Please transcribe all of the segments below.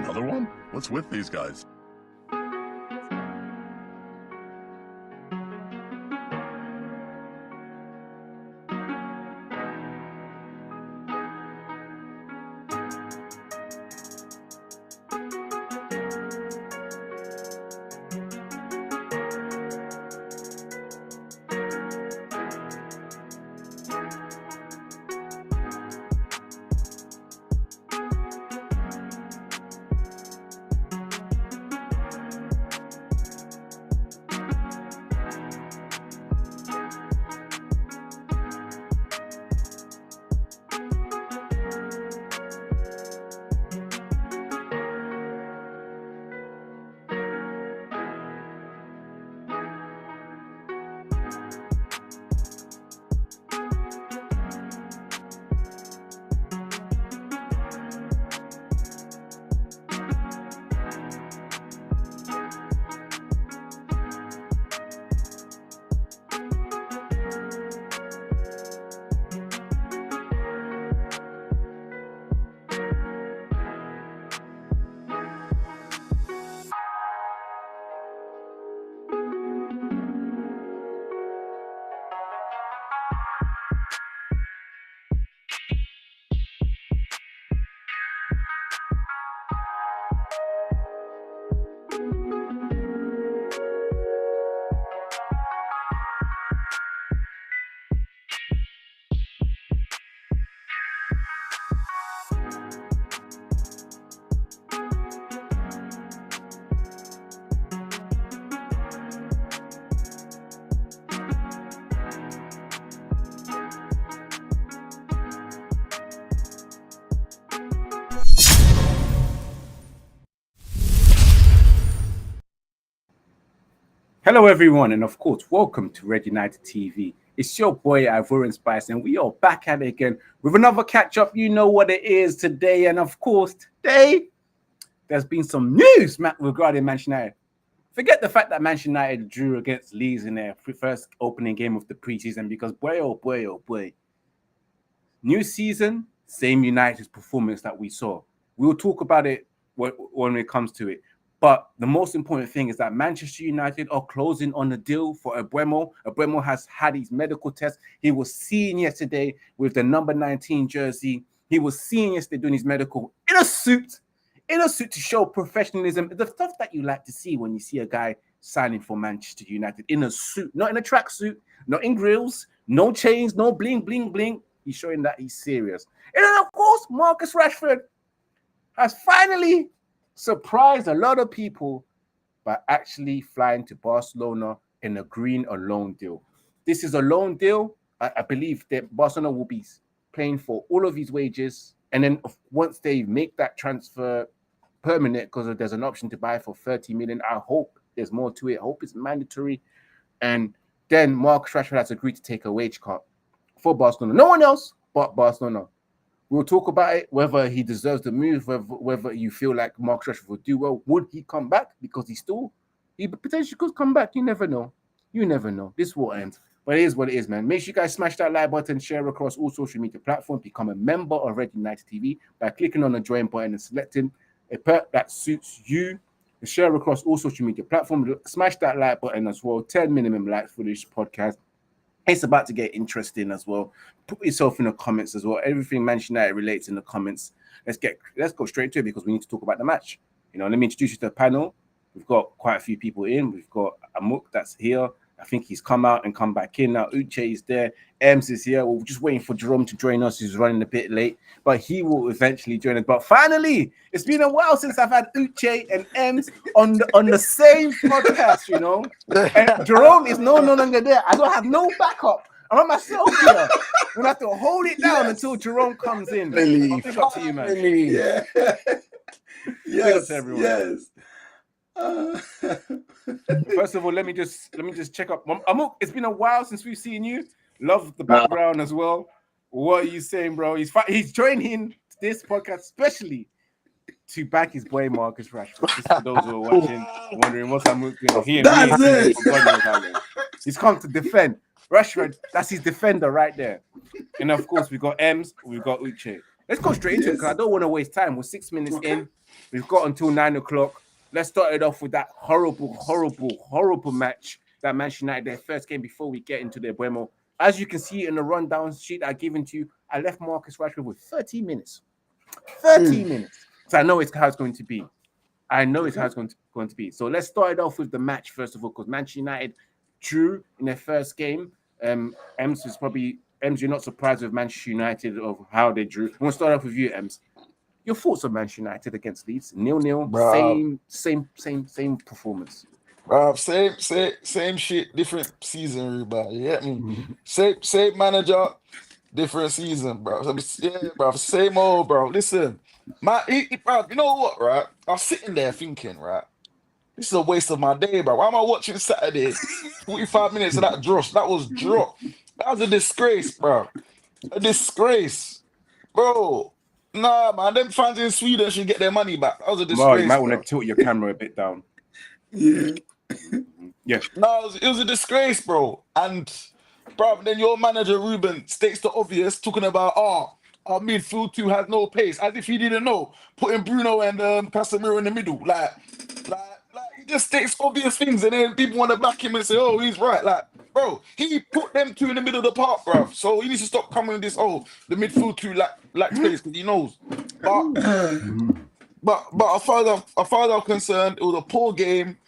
Another one? What's with these guys? Hello, everyone, and of course, welcome to Red United TV. It's your boy Ivorian Spice, and we are back at it again with another catch-up. You know what it is today, and of course, today there's been some news regarding Manchester United. Forget the fact that Manchester United drew against Leeds in their first opening game of the preseason, because boy, oh boy, oh boy, new season, same United performance that we saw. We'll talk about it when it comes to it. But the most important thing is that Manchester United are closing on the deal for Mbeumo. Mbeumo has had his medical test. He was seen yesterday with the number 19 jersey. He was seen yesterday doing his medical in a suit to show professionalism. The stuff that you like to see when you see a guy signing for Manchester United in a suit, not in a tracksuit, not in grills, no chains, no bling, bling, bling. He's showing that he's serious. And then, of course, Marcus Rashford has finally surprised a lot of people by actually flying to Barcelona and agreeing a loan deal. This is a loan deal. I believe that Barcelona will be paying for all of his wages. And then once they make that transfer permanent, because there's an option to buy for 30 million, I hope there's more to it. I hope it's mandatory. And then Marcus Rashford has agreed to take a wage cut for Barcelona. No one else but Barcelona. We'll talk about it, whether he deserves the move, whether you feel like Marcus Rashford would do well. Would he come back? Because he potentially could come back. You never know. You never know. This will end. But it is what it is, man. Make sure you guys smash that like button, share across all social media platforms, become a member of Red United TV by clicking on the join button and selecting a perk that suits you. Share across all social media platforms. Smash that like button as well. 10 minimum likes for this podcast. It's about to get interesting as well. Put yourself in the comments as well. Everything Manchester United relates in the comments. Let's go straight to it because we need to talk about the match. You know, let me introduce you to the panel. We've got quite a few people in. We've got Amuk that's here. I think he's come out and come back in now. Uche is there. Ems is here. We're just waiting for Jerome to join us. He's running a bit late, but he will eventually join us. But finally, it's been a while since I've had Uche and Ems on the same podcast, you know. And Jerome is no longer there. I don't have no backup. I'm on myself here. I'm gonna have to hold it down until Jerome comes in. I'll pick up to you, man. Yeah. Yes. Everyone. Yes. First of all, let me just check up. Amuk, it's been a while since we've seen you. Love the background as well. What are you saying, bro? He's joining this podcast especially to back his boy Marcus Rashford. Just for those who are watching, wondering what's Amuk doing. That's it. He's come to defend Rashford. That's his defender right there. And of course, we've got Ems, we've got Uche. let's go straight into it because I don't want to waste time. We're 6 minutes in. We've got until 9 o'clock. Let's start it off with that horrible match that Manchester United, their first game before we get into their Bumo. As you can see in the rundown sheet I've given to you, I left Marcus Rashford with 30 minutes. 30 minutes. So I know it's how it's going to be. Going to be. So let's start it off with the match first of all, because Manchester United drew in their first game. Ems, you're not surprised with Manchester United of how they drew. I'm going to start off with you, Ems. Your thoughts on Manchester United against Leeds? 0-0, same performance. Same shit, different season, bro. You get me? Same manager, different season, bro. Yeah, bro. Same old, bro. Listen, bro, you know what, right? I was sitting there thinking, right? This is a waste of my day, bro. Why am I watching Saturday? 45 minutes of that dross. That was drop. That was a disgrace, bro. A disgrace, bro. Nah, man. Them fans in Sweden should get their money back. That was a disgrace. You might want to tilt your camera a bit down. Yeah. Yeah. No, it was a disgrace, bro. And, bro, then your manager, Ruben, states the obvious, talking about, our midfield two has no pace, as if he didn't know. Putting Bruno and Casemiro in the middle. Like, he just states obvious things, and then people want to back him and say, oh, he's right. Like, bro, he put them two in the middle of the park, bro. So he needs to stop coming with this, the midfield two lack pace, because he knows. But as far as I'm concerned, it was a poor game.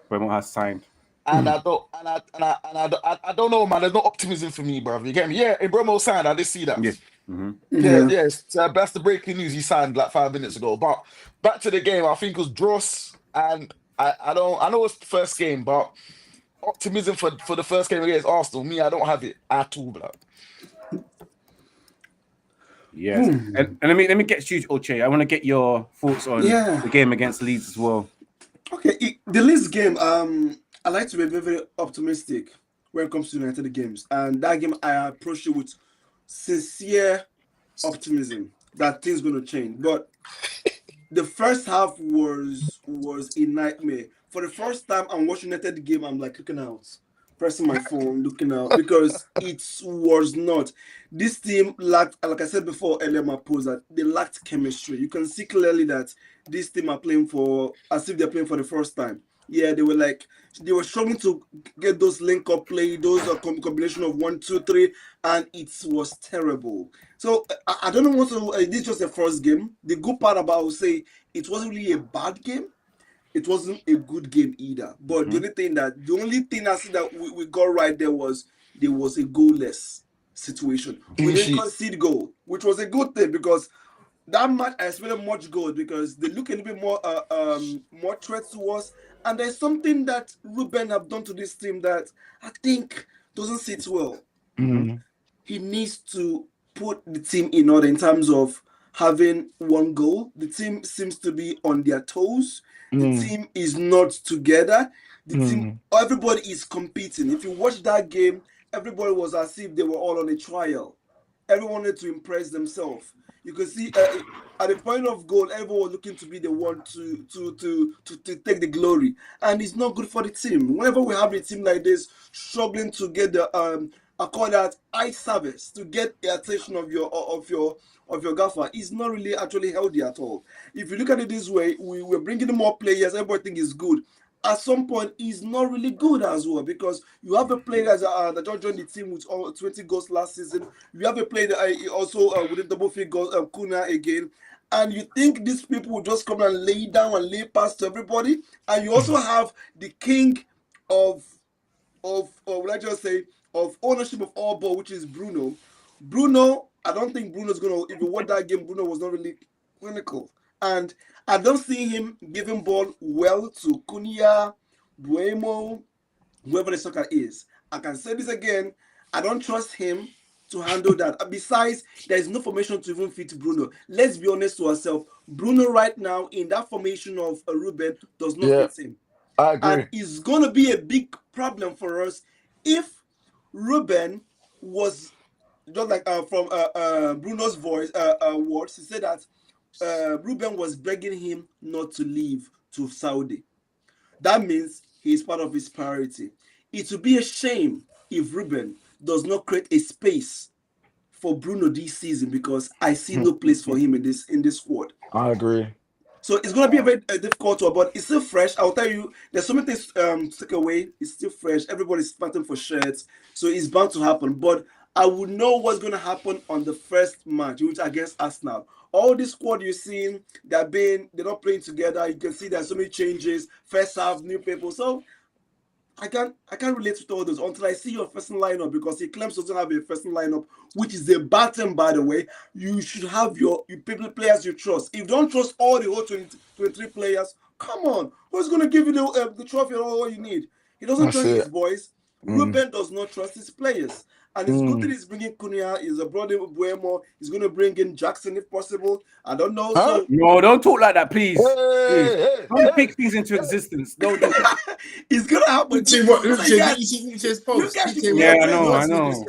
Bumo has signed. And I don't know, man. There's no optimism for me, bro. You get me? Yeah, Mbeumo signed. I did see that. Yeah. Yes. So that's the breaking news. He signed like 5 minutes ago. But back to the game, I think it was dross, and I know it's the first game, but optimism for the first game against Arsenal, me, I don't have it at all, bro. Yes. And let me get you, Oche. I want to get your thoughts on the game against Leeds as well. Okay, the Leeds game, I like to be very, very optimistic when it comes to United games. And that game, I approach it with sincere optimism that things going to change. But the first half was a nightmare. For the first time, I'm watching United game, I'm like looking out, pressing my phone, looking out, because it was not. This team lacked, like I said before earlier, my post, that they lacked chemistry. You can see clearly that this team are playing as if they're playing for the first time. Yeah, they were struggling to get those link-up play, those combination of 1, 2, 3, and it was terrible. So I don't know what to. This is just the first game. The good part about, I would say, it wasn't really a bad game. It wasn't a good game either. But the only thing I see that we got right there was a goalless situation. We didn't concede goal, which was a good thing, because that match I expected much goal, because they look a little bit more threats to us. And there's something that Ruben have done to this team that I think doesn't sit well. He needs to put the team in order in terms of having one goal. The team seems to be on their toes. The team is not together. The team, everybody is competing. If you watch that game, everybody was as if they were all on a trial. Everyone wanted to impress themselves. You can see at the point of goal, everyone was looking to be the one to take the glory, and it's not good for the team. Whenever we have a team like this struggling to get the I call that eye service, to get the attention of your gaffer, is not really actually healthy at all. If you look at it this way, we're bringing in more players. Everybody thinks is good. At some point, he's not really good as well, because you have a player that just joined the team with 20 goals last season. You have a player that also with a double figure goals, Kuna again. And you think these people will just come and lay down and lay past to everybody. And you also have the king of let's just say, of ownership of all ball, which is Bruno. I don't think Bruno's going to, if you watch that game, Bruno was not really clinical. And I don't see him giving ball well to Cunha, Bumo, whoever the soccer is. I can say this again. I don't trust him to handle that. Besides, there is no formation to even fit Bruno. Let's be honest to ourselves. Bruno right now in that formation of Ruben does not fit him. I agree. And it's going to be a big problem for us if Ruben was just like from Bruno's voice words. He said that Ruben was begging him not to leave to Saudi. That means he is part of his priority. It would be a shame if Ruben does not create a space for Bruno this season because I see no place for him in this squad. I agree. So it's going to be a very difficult one, but it's still fresh. I'll tell you, there's so many things to take away. It's still fresh. Everybody's fighting for shirts, so it's bound to happen. But I would know what's going to happen on the first match, which against Arsenal. All this squad you're seeing, they're not playing together. You can see there's so many changes. First half, new people. So I can't relate to all those until I see your first lineup, because he claims doesn't have a first lineup, which is a bottom, by the way. You should have your players you trust. If you don't trust all the whole 23 players, come on, who's going to give you the trophy or all you need? He doesn't trust his boys. Ruben does not trust his players. And it's good that he's bringing Cunha. He's a brother Mbeumo. He's going to bring in Jackson if possible. I don't know. Huh? So No, don't talk like that, please. Hey, Don't pick things into existence. Don't do that. it's going to happen. See what Uche's post? Yeah, I know.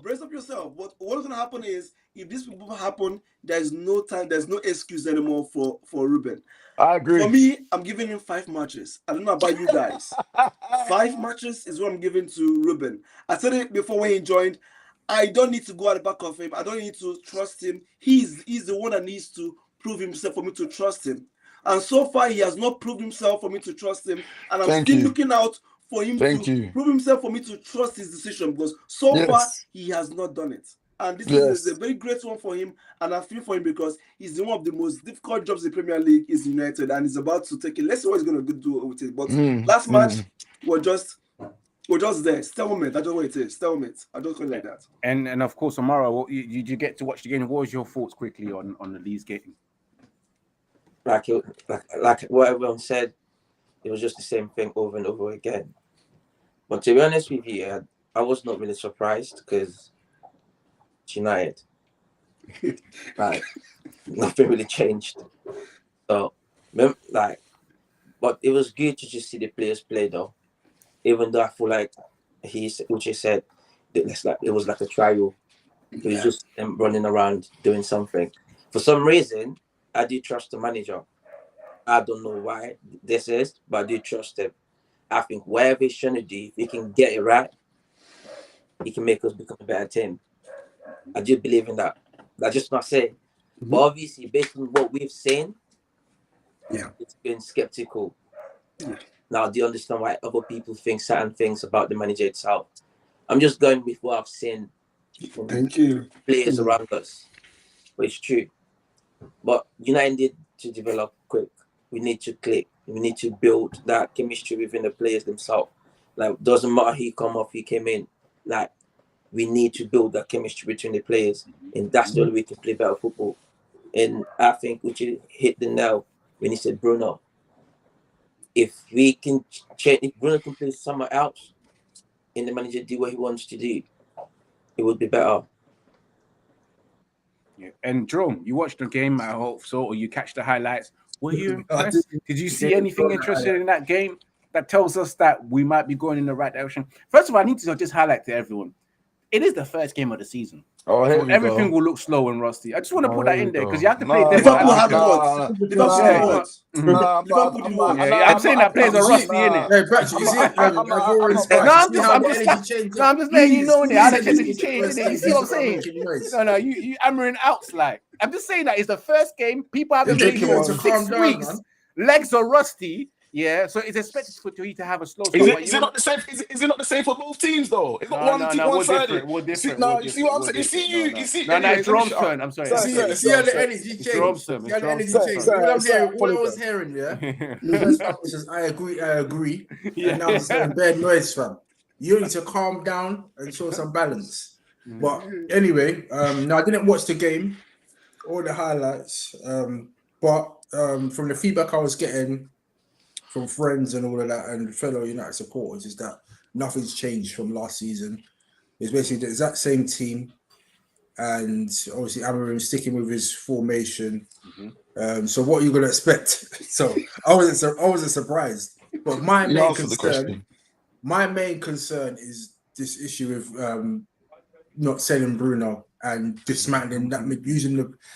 Brace up yourself. What's going to happen is, if this will happen, there's no time, there's no excuse anymore for Ruben. I agree. For me, I'm giving him 5 matches. I don't know about you guys. 5 matches is what I'm giving to Ruben. I said it before when he joined. I don't need to go at the back of him. I don't need to trust him. He's the one that needs to prove himself for me to trust him. And so far, he has not proved himself for me to trust him. And I'm still looking out for him to prove himself for me to trust his decision, because so far, he has not done it. And this is a very great one for him, and I feel for him because he's one of the most difficult jobs in the Premier League is United, and he's about to take it. Let's see what he's going to do with it. But last match, we're just there. Stalemate. That's what it is. Stalemate. I don't call it like that. And of course, tomorrow, you get to watch the game. What was your thoughts quickly on the Leeds game? Like what everyone said, it was just the same thing over and over again. But to be honest with you, I was not really surprised because United, like, nothing really changed. So, but it was good to just see the players play, though. Even though I feel like Uche said, it was like a trial. It was just them running around doing something. For some reason, I do trust the manager. I don't know why this is, but I do trust him. I think whatever he's trying to do, if he can get it right, he can make us become a better team. I do believe in that. That's just not saying. But obviously, based on what we've seen, it's been skeptical. Now, do you understand why other people think certain things about the manager itself? I'm just going with what I've seen from players around us. But it's true. But United need to develop quick. We need to click. We need to build that chemistry within the players themselves. Like, doesn't matter who come off, who came in. Like, we need to build that chemistry between the players, and that's the only way to play better football. And I think Uche hit the nail when he said Bruno. If we can change, if Bruno can play somewhere else, and the manager do what he wants to do, it would be better. Yeah. And Jerome, you watched the game, I hope so, or you catch the highlights. Were you impressed? Did you see anything interesting in that game that tells us that we might be going in the right direction? First of all, I need to just highlight to everyone, it is the first game of the season. Oh, so everything will look slow and rusty. I just want to put that in there because you have to play. Liverpool have what? I'm saying that players are rusty, innit? I'm just letting you know, how the energy change. You see what I'm saying? No, you hammering outs like. I'm just saying that it's the first game. People haven't played for 6 weeks. Legs are rusty. Yeah, so it's expected for you to have a slow start. Is it not the same? Is it not the same for both teams though? It's not one sided. We're different. You see what I'm saying? You see. No, it's Jerome's turn. I'm sorry. See how the energy changed. Jerome's turn. What I was hearing, I agree. And now I'm saying bad noise, fam. You need to calm down and show some balance. But anyway, no, I didn't watch the game, all the highlights. But from the feedback I was getting from friends and all of that and fellow United supporters is that nothing's changed from last season. It's basically the exact same team, and obviously Amorim sticking with his formation. So what are you gonna expect? So I wasn't surprised. But my main concern is this issue with not selling Bruno and dismantling that,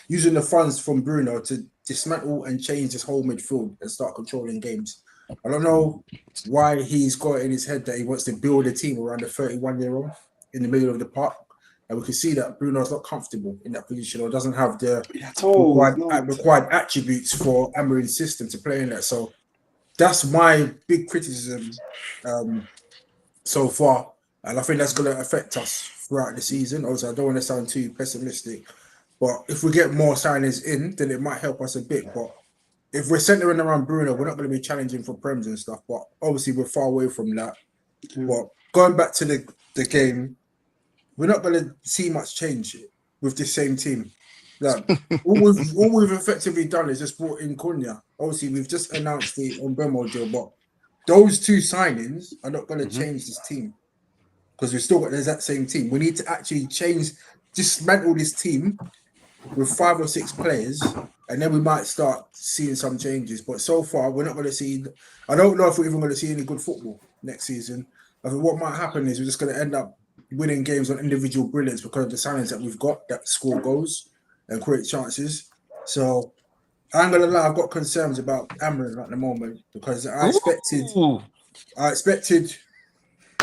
using the funds from Bruno to dismantle and change this whole midfield and start controlling games. I don't know why he's got in his head that he wants to build a team around a 31-year-old in the middle of the park. And we can see that Bruno's not comfortable in that position or doesn't have the Oh, required attributes for Amorim's system to play in that. So that's my big criticism so far. And I think that's going to affect us throughout the season. Also, I don't want to sound too pessimistic, but if we get more signings in, then it might help us a bit. But if we're centering around Bruno, we're not going to be challenging for Prems and stuff. But obviously, we're far away from that. But going back to the game, we're not going to see much change with the same team. Like, all we've effectively done is just brought in Cunha. Obviously, we've just announced the Mbeumo deal, but those two signings are not going to change this team because we've still got the exact same team. We need to actually dismantle this team with 5 or 6 players, and then we might start seeing some changes. But so far, we're not going to see. I don't know if we're even going to see any good football next season. I think what might happen is we're just going to end up winning games on individual brilliance because of the signings that we've got that score goals and create chances. So I'm going to lie, I've got concerns about Amorim at the moment because I expected.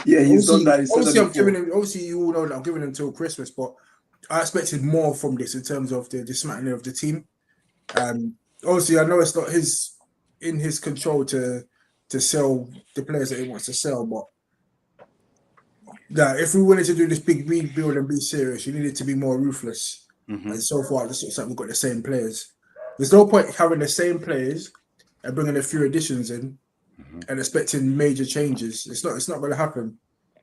Yeah, he's done that. Obviously, you all know that I'm giving him till Christmas, but I expected more from this in terms of the dismantling of the team. Obviously, I know it's not in his control to sell the players that he wants to sell, but if we wanted to do this big rebuild and be serious, you needed to be more ruthless. And so far, it just looks like we've got the same players. There's no point having the same players and bringing a few additions in and expecting major changes. It's not going to happen.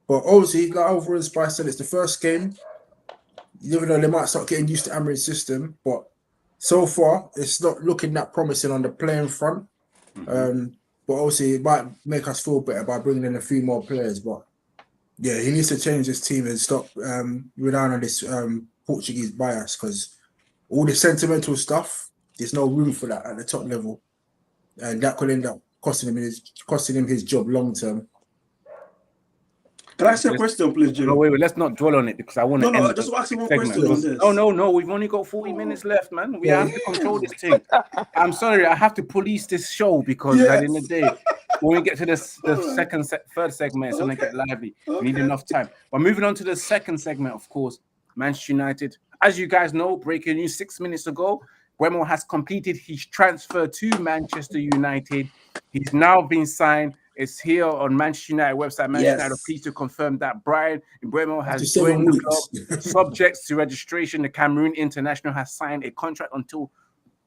But obviously, like over Spice said, it's the first game. You never know, they might start getting used to Amorim's system, but so far it's not looking that promising on the playing front. But obviously, it might make us feel better by bringing in a few more players. But yeah, he needs to change his team and stop relying on this Portuguese bias because all the sentimental stuff, there's no room for that at the top level, and that could end up costing him his job long term. Can I ask you a question, please, Jimmy? No, wait, let's not dwell on it because I want to. No, just ask you one question on this. No, we've only got 40 minutes left, man. We have to control this thing. I'm sorry, I have to police this show because at the end of the day, when we get to the third segment, it's going to get lively. We need enough time. But moving on to the second segment, of course, Manchester United. As you guys know, breaking news 6 minutes ago, Bumo has completed his transfer to Manchester United. He's now been signed. It's here on Manchester United website. Manchester United are pleased to confirm that Bryan Mbeumo has joined the club. Subject to registration, the Cameroon international has signed a contract until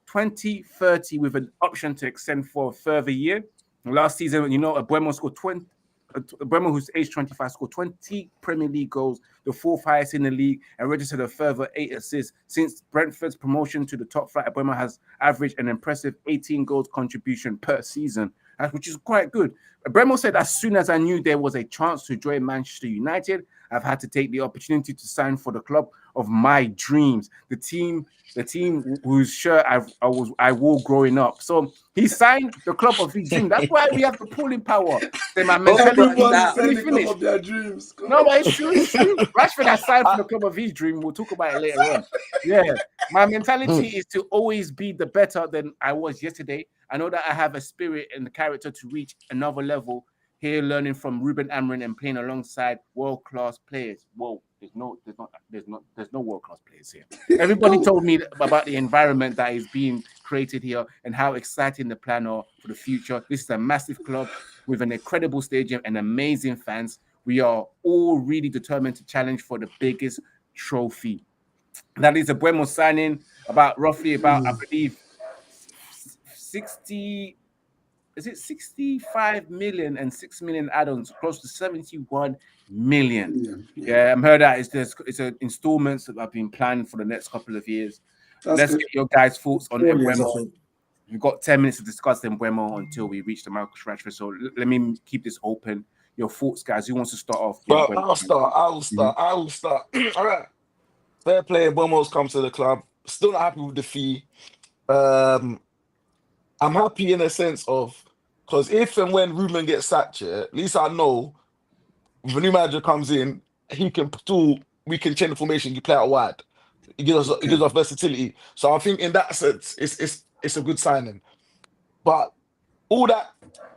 2030 with an option to extend for a further year. Last season, Mbeumo scored 20. Bumo, who's age 25, scored 20 Premier League goals, the 4th highest in the league, and registered a further 8 assists. Since Brentford's promotion to the top flight, Bumo has averaged an impressive 18 goals contribution per season, which is quite good. Bumo said, as soon as I knew there was a chance to join Manchester United, I've had to take the opportunity to sign for the club of my dreams, the team whose shirt I wore growing up. So he signed the club of his dreams. That's why we have the pulling power. Then my mentality of their dreams. No, but it's true. Rashford has signed for the club of his dream. We'll talk about it later on. Yeah, my mentality is to always be the better than I was yesterday. I know that I have a spirit and the character to reach another level. Here, learning from Ruben Amorim and playing alongside world-class players. Whoa, there's no world-class players here. Everybody told me about the environment that is being created here and how exciting the plan are for the future. This is a massive club with an incredible stadium and amazing fans. We are all really determined to challenge for the biggest trophy. That is a Bumo signing roughly about I believe 65 million and 6 million add-ons, close to 71 million. Yeah, I've heard that it's an installments that have been planned for the next couple of years. Let's get your guys' thoughts on Mbeumo. We've got 10 minutes to discuss Mbeumo until we reach the Marcus Rashford. So let me keep this open. Your thoughts, guys. Who wants to start off? Bro, I will start. All right. Fair play. Bumo's come to the club. Still not happy with the fee. I'm happy in a sense of, because if and when Ruben gets sacked, at least I know if a new manager comes in, we can change the formation, you play out wide. It gives us versatility. So I think in that sense, it's a good signing. But all that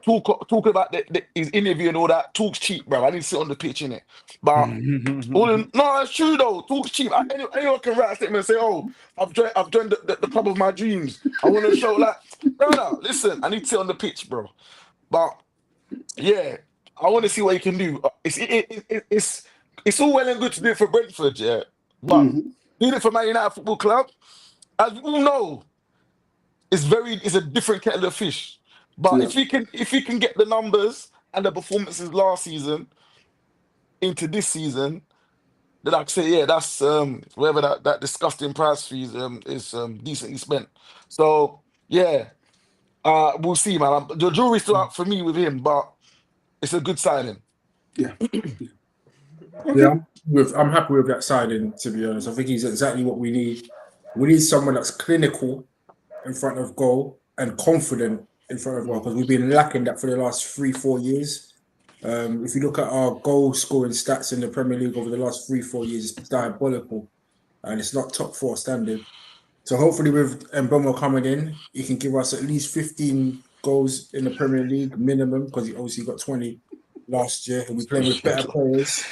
talking about his interview and all that. Talks cheap, bro. I need to sit on the pitch in it. But no, it's true though. Talks cheap. Anyone can write a statement and say, "Oh, I've joined the club of my dreams. I want to show like, brother. Listen, I need to sit on the pitch, bro." But yeah, I want to see what he can do. It's all well and good to do it for Brentford, yeah. But doing it for Man United Football Club, as we all know, it's a different kettle of fish. But if he can get the numbers and the performances last season into this season, then I can say, yeah, that's whatever that disgusting price fee is decently spent. So yeah, we'll see, man. The jury's still out for me with him, but it's a good signing. Yeah. Yeah, I'm happy with that signing, to be honest. I think he's exactly what we need. We need someone that's clinical in front of goal and confident in front of goal, because we've been lacking that for the last 3-4 years. If you look at our goal scoring stats in the Premier League over the last 3-4 years, it's diabolical, and it's not top 4 standard. So hopefully with Mbeumo coming in, he can give us at least 15 goals in the Premier League minimum, because he obviously got 20 last year. He'll be playing with better players,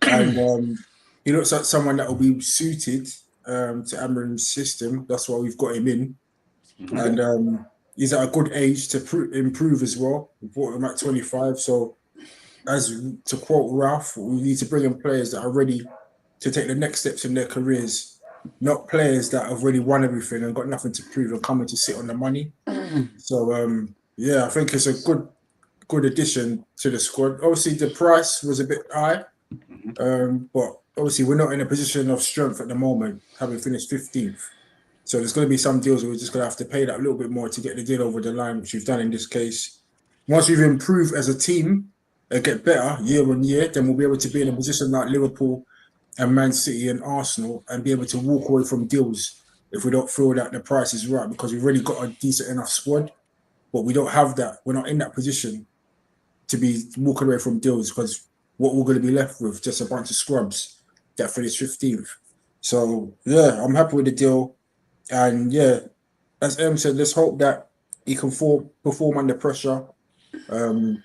and he looks like someone that will be suited to Amorim's system. That's why we've got him in, and he's at a good age to improve as well. We brought him at 25, so to quote Ralph, we need to bring in players that are ready to take the next steps in their careers, not players that have already won everything and got nothing to prove and coming to sit on the money. So yeah, I think it's a good addition to the squad. Obviously, the price was a bit high, but obviously we're not in a position of strength at the moment, having finished 15th. So there's going to be some deals where we're just going to have to pay that a little bit more to get the deal over the line, which we've done in this case. Once we've improved as a team and get better year on year, then we'll be able to be in a position like Liverpool and Man City and Arsenal and be able to walk away from deals if we don't feel that the price is right, because we've already got a decent enough squad, but we don't have that. We're not in that position to be walking away from deals, because what we're going to be left with just a bunch of scrubs that finished 15th. So yeah, I'm happy with the deal. And yeah, as Em said, let's hope that he can perform under pressure. And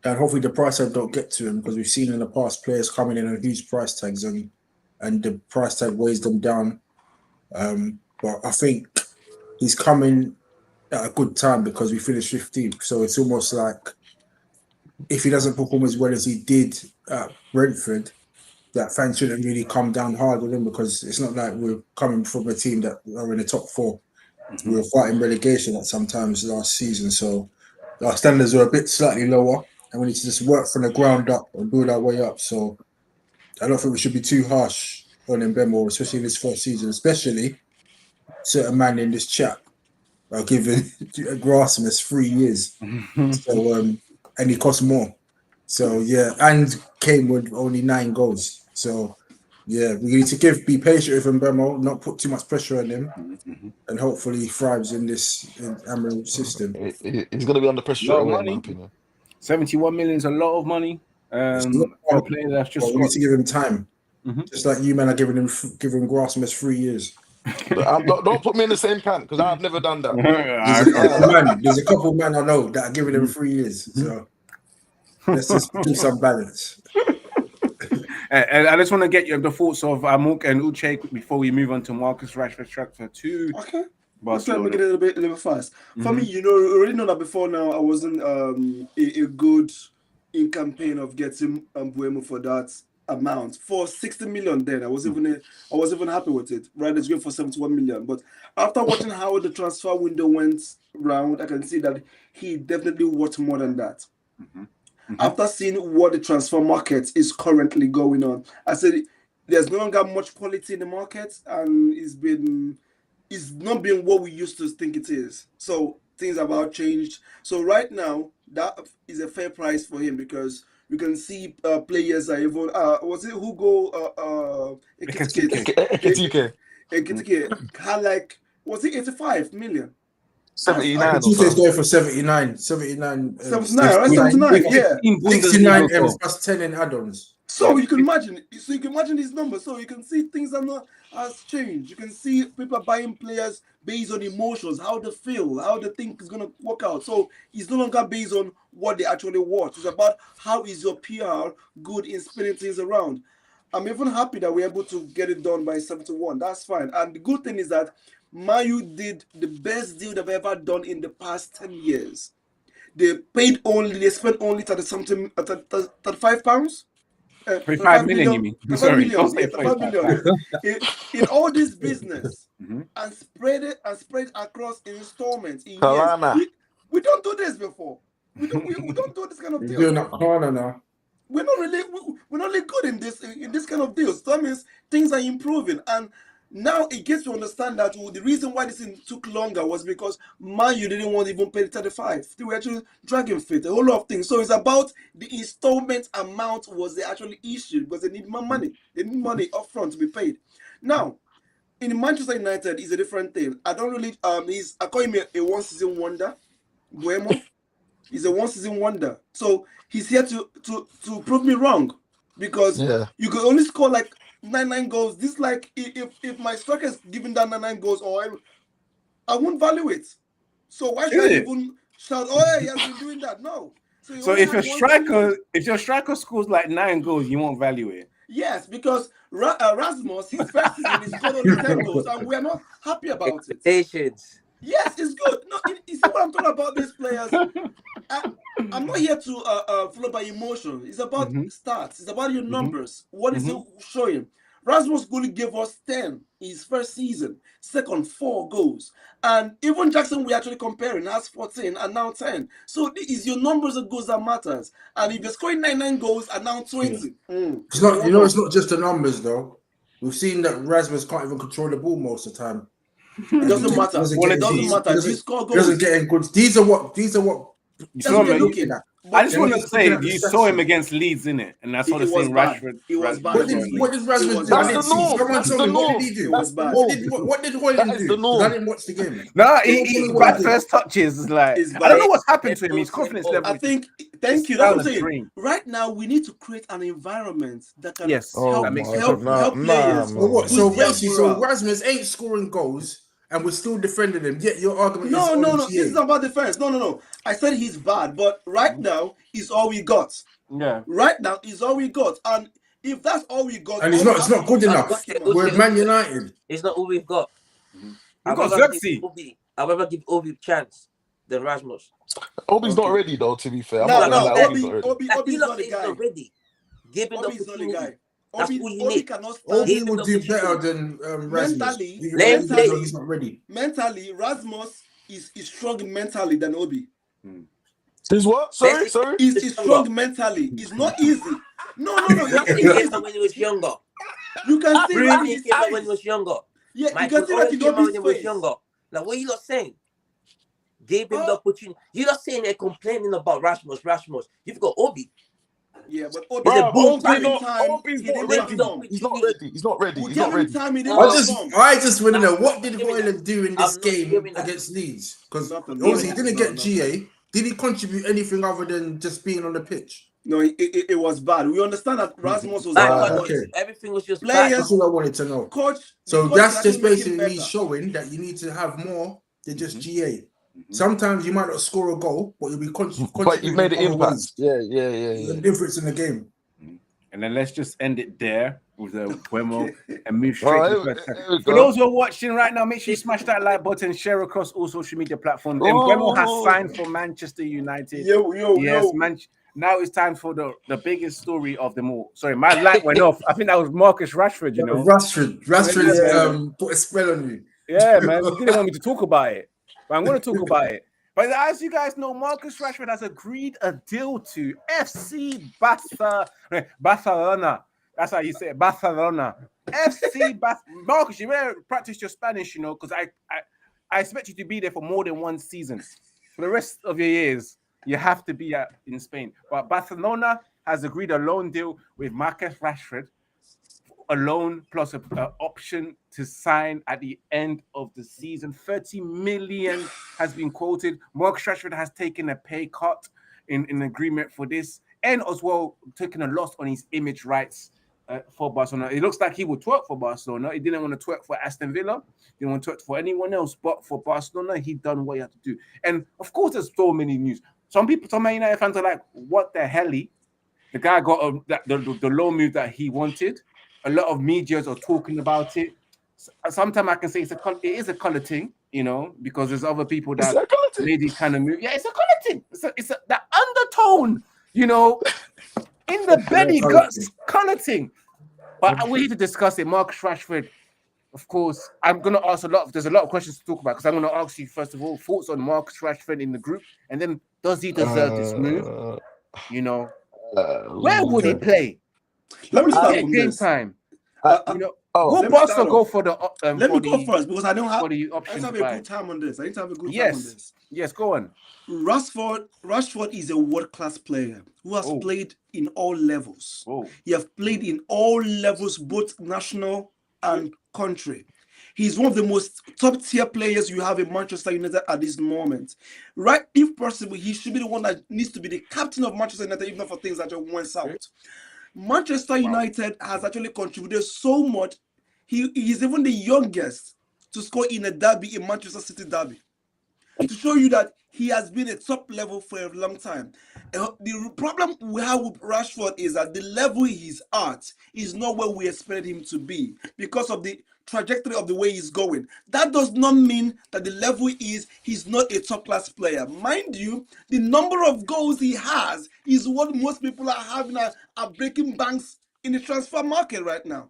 hopefully the price tag don't get to him, because we've seen in the past players coming in on huge price tags and the price tag weighs them down. But I think he's coming at a good time because we finished 15th. So it's almost like if he doesn't perform as well as he did at Brentford, that fans shouldn't really come down hard with him, because it's not like we're coming from a team that are in the top 4. We were fighting relegation at some times last season, so our standards are a bit slightly lower, and we need to just work from the ground up and build our way up. So I don't think we should be too harsh on Mbeumo, especially in this first season, especially certain man in this chat are giving Grassmus 3 years. So and he costs more. So yeah, and came with only 9 goals. So yeah, we need to be patient with Mbeumo, not put too much pressure on him, and hopefully he thrives in this Amorim system. He's going to be under pressure straight away, in my opinion. 71 million is a lot of money. For a player that's just we need to give him time. Just like you, man, are giving Grassmus 3 years. Don't put me in the same camp, because I've never done that. There's a couple of men I know that are giving him 3 years. So let's just keep some balance. And I just want to get the thoughts of Amok and Uche before we move on to Marcus Rashford transfer to Let's try to make it a little bit fast. For me, you already know that before now I wasn't a good in campaign of getting Mbeumo for that amount. For 60 million then I was even happy with it. Right, it's going for 71 million. But after watching how the transfer window went round, I can see that he definitely worth more than that. After seeing what the transfer market is currently going on, I said there's no longer much quality in the market, and it's not been what we used to think it is. So things have about changed. So right now, that is a fair price for him, because you can see players are even was it Hugo Ekitike had like, was it 85 million? 79. He's going for 79. 79, right? 79, yeah. 69 M's plus 10 in add-ons. So you can imagine. So you can imagine his numbers. So you can see things has changed. You can see people buying players based on emotions, how they feel, how they think is gonna work out. So it's no longer based on what they actually want. It's about how is your PR good in spinning things around. I'm even happy that we're able to get it done by 7-1. That's fine. And the good thing is that Mayu did the best deal they've ever done in the past 10 years. They spent only 35 pounds. 35 million, you mean? 35 Sorry, million, don't say yeah, 35 million. In all this business and spread it across installments in years. Kalana. We don't do this before. We don't do this kind of You're deal. doing that corner now. We're not really good in this kind of deals. So that means things are improving, and now it gets to understand that the reason why this thing took longer was because you didn't want to even pay the 35. They were actually dragging fit, a whole lot of things. So it's about the installment amount was the actually issue because they need more money. They need money upfront to be paid. Now, in Manchester United, is a different thing. I don't really I call him a one season wonder. Bumo. He's a one season wonder. So he's here to prove me wrong because you could only score like 99 goals. This like if my striker is giving that 99 goals, or I won't value it. So why should I even shout? Oh yeah, he has been doing that. No. So if your striker scores like 9 goals, you won't value it. Yes, because Rasmus, his first season, he scored only 10 goals, and we are not happy about it. Expectations. Yes, it's good. No, you see what I'm talking about these players. I'm not here to follow by emotion. It's about stats. It's about your numbers. What is it showing? Rasmus Gulli gave us 10 in his first season. Second, 4 goals. And even Jackson, we're actually comparing, has 14 and now 10. So it is your numbers of goals that matters. And if you're scoring 99 goals and now 20. It's not, it's not just the numbers, though. We've seen that Rasmus can't even control the ball most of the time. It doesn't matter. It doesn't matter. He score goals. Doesn't get in good. These are what you saw him looking at. I just want to say you saw him against Leeds, innit? And that's what the same Rashford. It was bad. What did Rasmus do? That's the norm. Come on, tell me, what did he do? What did Hoyland do? I didn't watch the game. No, he bad first touches. Is like I don't know what's happened to him. His confidence level. I think. Thank you. That's what I'm saying. Right now, we need to create an environment that can help players. So Rasmus ain't scoring goals. And we're still defending him. Yet your argument is no. This is about defense. No. I said he's bad, but right now is all we got. Yeah. Right now is all we got, and if that's all we got, and it's not good enough. We're Man United. It's not all we've got. We've got Xerxes. I'd rather give Obi a chance than Rasmus. Obi's not ready though. To be fair, Obi's not the guy. Ready. Give him the opportunity. That's all you need. Obi will do better than Rasmus. Mentally, he's not ready. Mentally, Rasmus is strong mentally than Obi. Is what? Sorry. He's strong mentally. It's not easy. No. When he was younger. You can see when he was younger. Yeah, you can see like when he was younger. Like what are you not saying? Gave him the opportunity. You're not saying they're complaining about Rasmus. You've got Obi. Yeah, but Obi's not ready. I just want to know, what did Hoyland do in this game against Leeds? Because obviously he didn't get GA. Did he contribute anything other than just being on the pitch? No, it was bad. We understand that Rasmus was bad. Okay. Everything was just players. That's all I wanted to know. So that's just basically me showing that you need to have more than just GA. Sometimes you might not score a goal, but you'll be but you made an impact. Yeah. The difference in the game. And then let's just end it there with the Bumo and move straight to the first. For those who are watching right now, make sure you smash that like button, share across all social media platforms. And Bumo has signed for Manchester United. Yo. Now it's time for the biggest story of them all. Sorry, my light went off. I think that was Marcus Rashford, you know. Rashford put a spell on you. Yeah, man. He didn't want me to talk about it. But I'm going to talk about it. But as you guys know, Marcus Rashford has agreed a deal to FC Barcelona. That's how you say it, Barcelona. FC Barcelona. Marcus, you better practice your Spanish, you know, because I expect you to be there for more than one season. For the rest of your years, you have to be in Spain. But Barcelona has agreed a loan deal with Marcus Rashford. A loan plus an option to sign at the end of the season. 30 million has been quoted. Marcus Rashford has taken a pay cut in agreement for this. and as well taking a loss on his image rights for Barcelona. It looks like he would twerk for Barcelona. He didn't want to twerk for Aston Villa. He didn't want to twerk for anyone else, but for Barcelona, he done what he had to do. And of course, there's so many news. Some Man United fans are like, "What the hell? The guy got the loan move that he wanted." A lot of medias are talking about it. Sometimes I can say it is a color thing, because there's other people that made these kind of moves. Yeah, it's a color thing. It's the undertone, in the belly guts color thing. But we need to discuss it. Marcus Rashford, of course. I'm gonna ask there's a lot of questions to talk about because I'm gonna ask you first of all thoughts on Marcus Rashford in the group, and then does he deserve this move? Where would he play? Let me start from game this. time. Will Barca go for the? Let me go first because I don't have. The I option need to have a good time on this. Time on this. Yes, go on. Rashford is a world-class player who has played in all levels. Oh. He has played in all levels, both national and country. He's one of the most top-tier players you have in Manchester United at this moment. Right? If possible, he should be the one that needs to be the captain of Manchester United, even for things that just went south. Manchester United has actually contributed so much. He is even the youngest to score in a derby, in Manchester City derby. To show you that he has been at top level for a long time. The problem we have with Rashford is that the level he's at is not where we expected him to be because of the trajectory of the way he's going. That does not mean that the level he's not a top-class player. Mind you, the number of goals he has is what most people are having are breaking banks in the transfer market right now.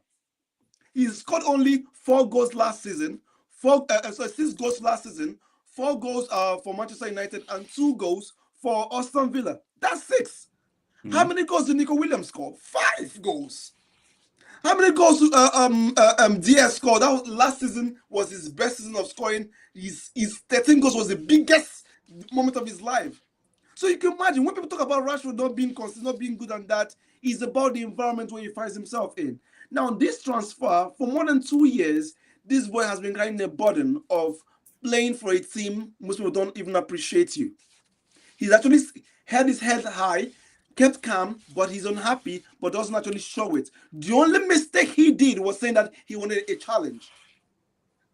He scored only 4 goals last season, 6 goals last season, 4 goals for Manchester United and 2 goals for Aston Villa. That's 6. How many goals did Nico Williams score? 5 goals. How many goals Diaz scored? That last season was his best season of scoring. His 13 goals was the biggest moment of his life. So you can imagine when people talk about Rashford not being consistent, not being good and that, it's about the environment where he finds himself in. Now, this transfer, for more than 2 years, this boy has been carrying the burden of playing for a team most people don't even appreciate you. He's actually held his head high, kept calm, but he's unhappy, but doesn't actually show it. The only mistake he did was saying that he wanted a challenge.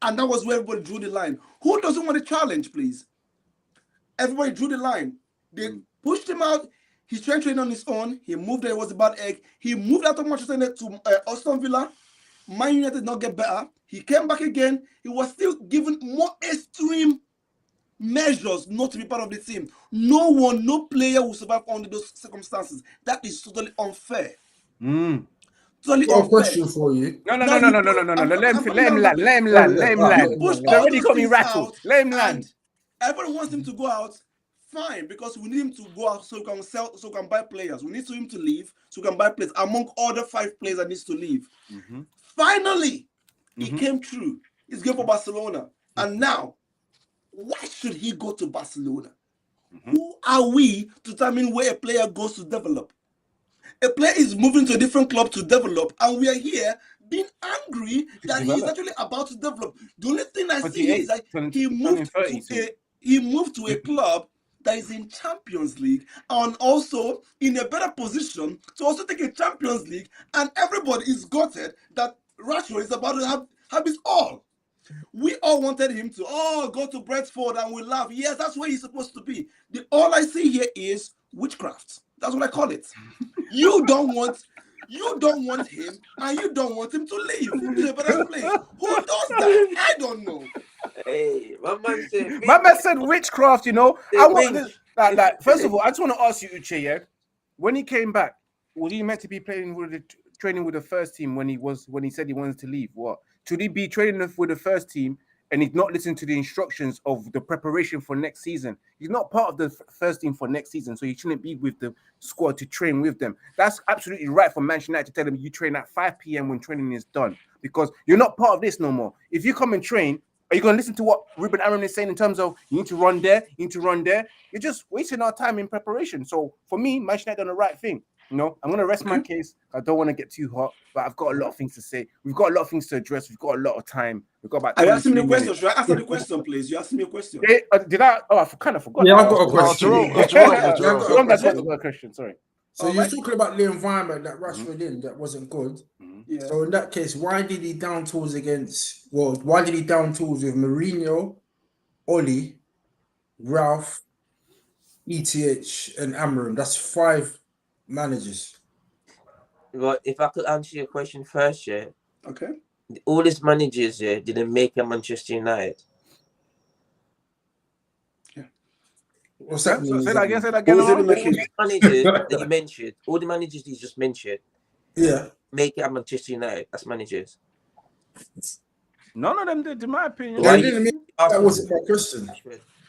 And that was where everybody drew the line. Who doesn't want a challenge, please? Everybody drew the line. They pushed him out. He's trying to train on his own. He moved there. It was a bad egg. He moved out of Manchester United to Aston Villa. Man United did not get better. He came back again. He was still given more extreme measures not to be part of the team. No player will survive under those circumstances. That is totally unfair. Totally Got a unfair. question for you. No. Let him land. You push all Already those got me things rattled. out, Let him land. and everybody wants him to go out. Fine, because we need him to go out so we can sell, so we can buy players. We need him to leave so we can buy players among other 5 players that needs to leave. Finally, he came true. He's going for Barcelona. And now, why should he go to Barcelona? Who are we to determine where a player goes to develop? A player is moving to a different club to develop, and we are here being angry that he's actually about to develop. The only thing I see is that he moved to a club that is in Champions League and also in a better position to also take a Champions League, and everybody is gutted that Rashford is about to have his all. We all wanted him to go to Brentford and we laugh. Yes, that's where he's supposed to be. All I see here is witchcraft. That's what I call it. You don't want him, and you don't want him to leave in a better place. Who does that? I don't know. Hey, my man said witchcraft. I want this. First of all, I just want to ask you, Uche. Yeah, when he came back, was he meant to be training with the first team when he said he wanted to leave? What should he be training with the first team? And he's not listening to the instructions of the preparation for next season. He's not part of the first team for next season, so he shouldn't be with the squad to train with them. That's absolutely right for Manchester United to tell them you train at 5 p.m. when training is done, because you're not part of this no more. If you come and train, are you going to listen to what Ruben Amorim is saying in terms of you need to run there, you need to run there? You're just wasting our time in preparation. So for me, Manchester United done the right thing. I'm going to rest my case. I don't want to get too hot, but I've got a lot of things to say. We've got a lot of things to address. We've got a lot of time. We've got about. Are you asking me a question? Should I answer the question, please? You asked me a question. Did I? Oh, I kind of forgot. Yeah, I've got a question. Jerome has got a question. Sorry. So you're talking about the environment that Rashford in that wasn't good. Yeah. So in that case, why did he down tools against? Well, why did he down tools with Mourinho, Oli, Ralph, ETH, and Amarim? That's 5 managers. Well, if I could answer your question first, yeah. Okay. All these managers, yeah, didn't make a Manchester United. What's that mean? Say that again. What was it All the managers that you mentioned, all the managers you just mentioned, make it a Manchester United as managers. None of them did, in my opinion. That wasn't my question.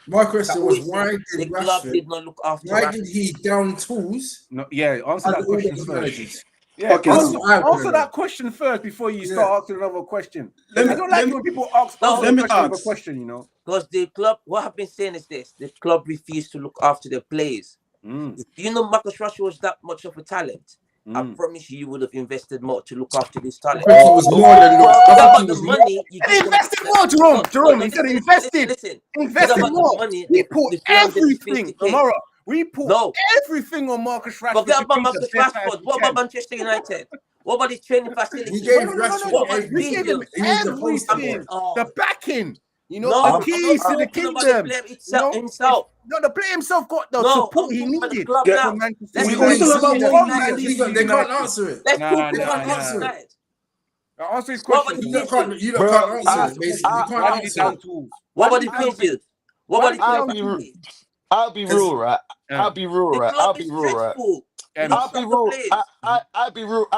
My question was why did the club Rashford did not look after why Rashford? did he down tools? No, answer that question first. Yeah, okay, answer that question first before you start asking another question. I don't like it when people ask a question, you know. Because the club, what I've been saying is this: the club refused to look after their players. If you know Marcus Rashford was that much of a talent, I promise you would have invested more to look after this talent. I think it was more than about the money you invested more, Jerome. He said invested. Listen, invested more. Money, we put everything, Amara. We put everything on Marcus Rashford. Forget about Marcus Rashford. What about Manchester United? What about the training facility? We gave Rashford we gave him everything. The backing. You know, no, the keys to the kingdom. Himself. No, the player himself got the support he needed. They can't answer it. Let's talk about answer it. Answer his question. You can't answer it, basically. You can't answer it. What about the pitches? What about the pitches? I'll be real, right? I'll be real, right? I'll be real, right? I'll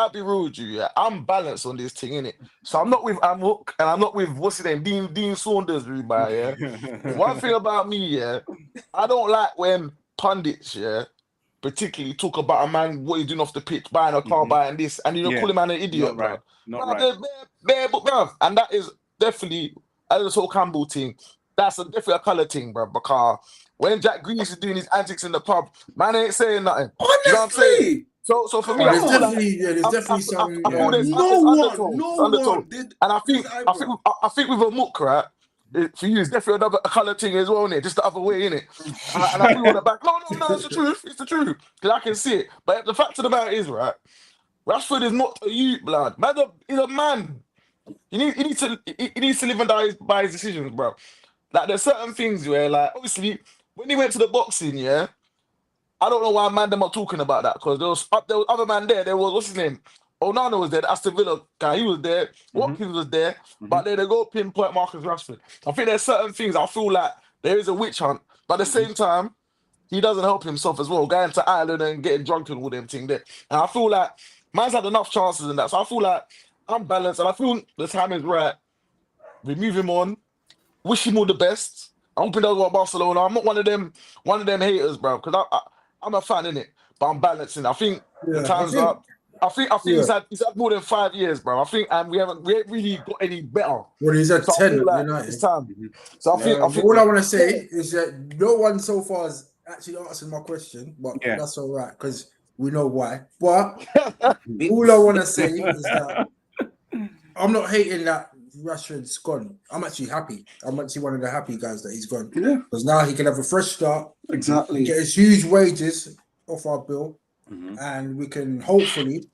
be real with you, yeah. I'm balanced on this thing, innit? So I'm not with Amok and I'm not with what's his name, Dean Saunders, yeah. One thing about me, yeah, I don't like when pundits, yeah, particularly talk about a man what he's doing off the pitch, buying a car, buying this, and you don't call him an idiot, bro. Bro. And that is definitely this whole Campbell thing. That's definitely a colour thing, bro. Because when Jack Grealish is doing his antics in the pub, man ain't saying nothing. Honestly. You know what I'm saying? So for me, there's definitely some. No one did. And I think with a muck, right? For you, it's definitely a colour thing as well, innit? Just the other way, innit? And I feel on the back. No, it's the truth. It's the truth. Because I can see it. But the fact of the matter is, right? Rashford is not a youth, blood. Man, he's a man. He needs to live and die by his decisions, bro. Like, there's certain things where, like, obviously, when he went to the boxing, yeah, I don't know why man them are talking about that, because there was other man there. There was, what's his name? Onana was there, the Aston Villa guy, he was there. Watkins was there, but then they go pinpoint Marcus Rashford. I think there's certain things I feel like there is a witch hunt, but at the same time, he doesn't help himself as well, going to Ireland and getting drunk and all them thing there. And I feel like man's had enough chances in that, so I feel like I'm balanced, and I feel the time is right. We move him on. Wish him all the best. I'm hoping they'll go to Barcelona. I'm not one of them haters, bro, because I'm a fan in it, but I'm balancing. I think the time's up. I think he's had more than 5 years, bro. I think, and we ain't really got any better. Well, he's at 10 like United. it's time. So I think all I want to say is that no one so far has actually answered my question, but that's all right because we know why. But all I want to say is that I'm not hating that Rashford's gone. I'm actually happy. I'm actually one of the happy guys that he's gone. Yeah. Because now he can have a fresh start. Exactly. Get his huge wages off our bill. And we can hopefully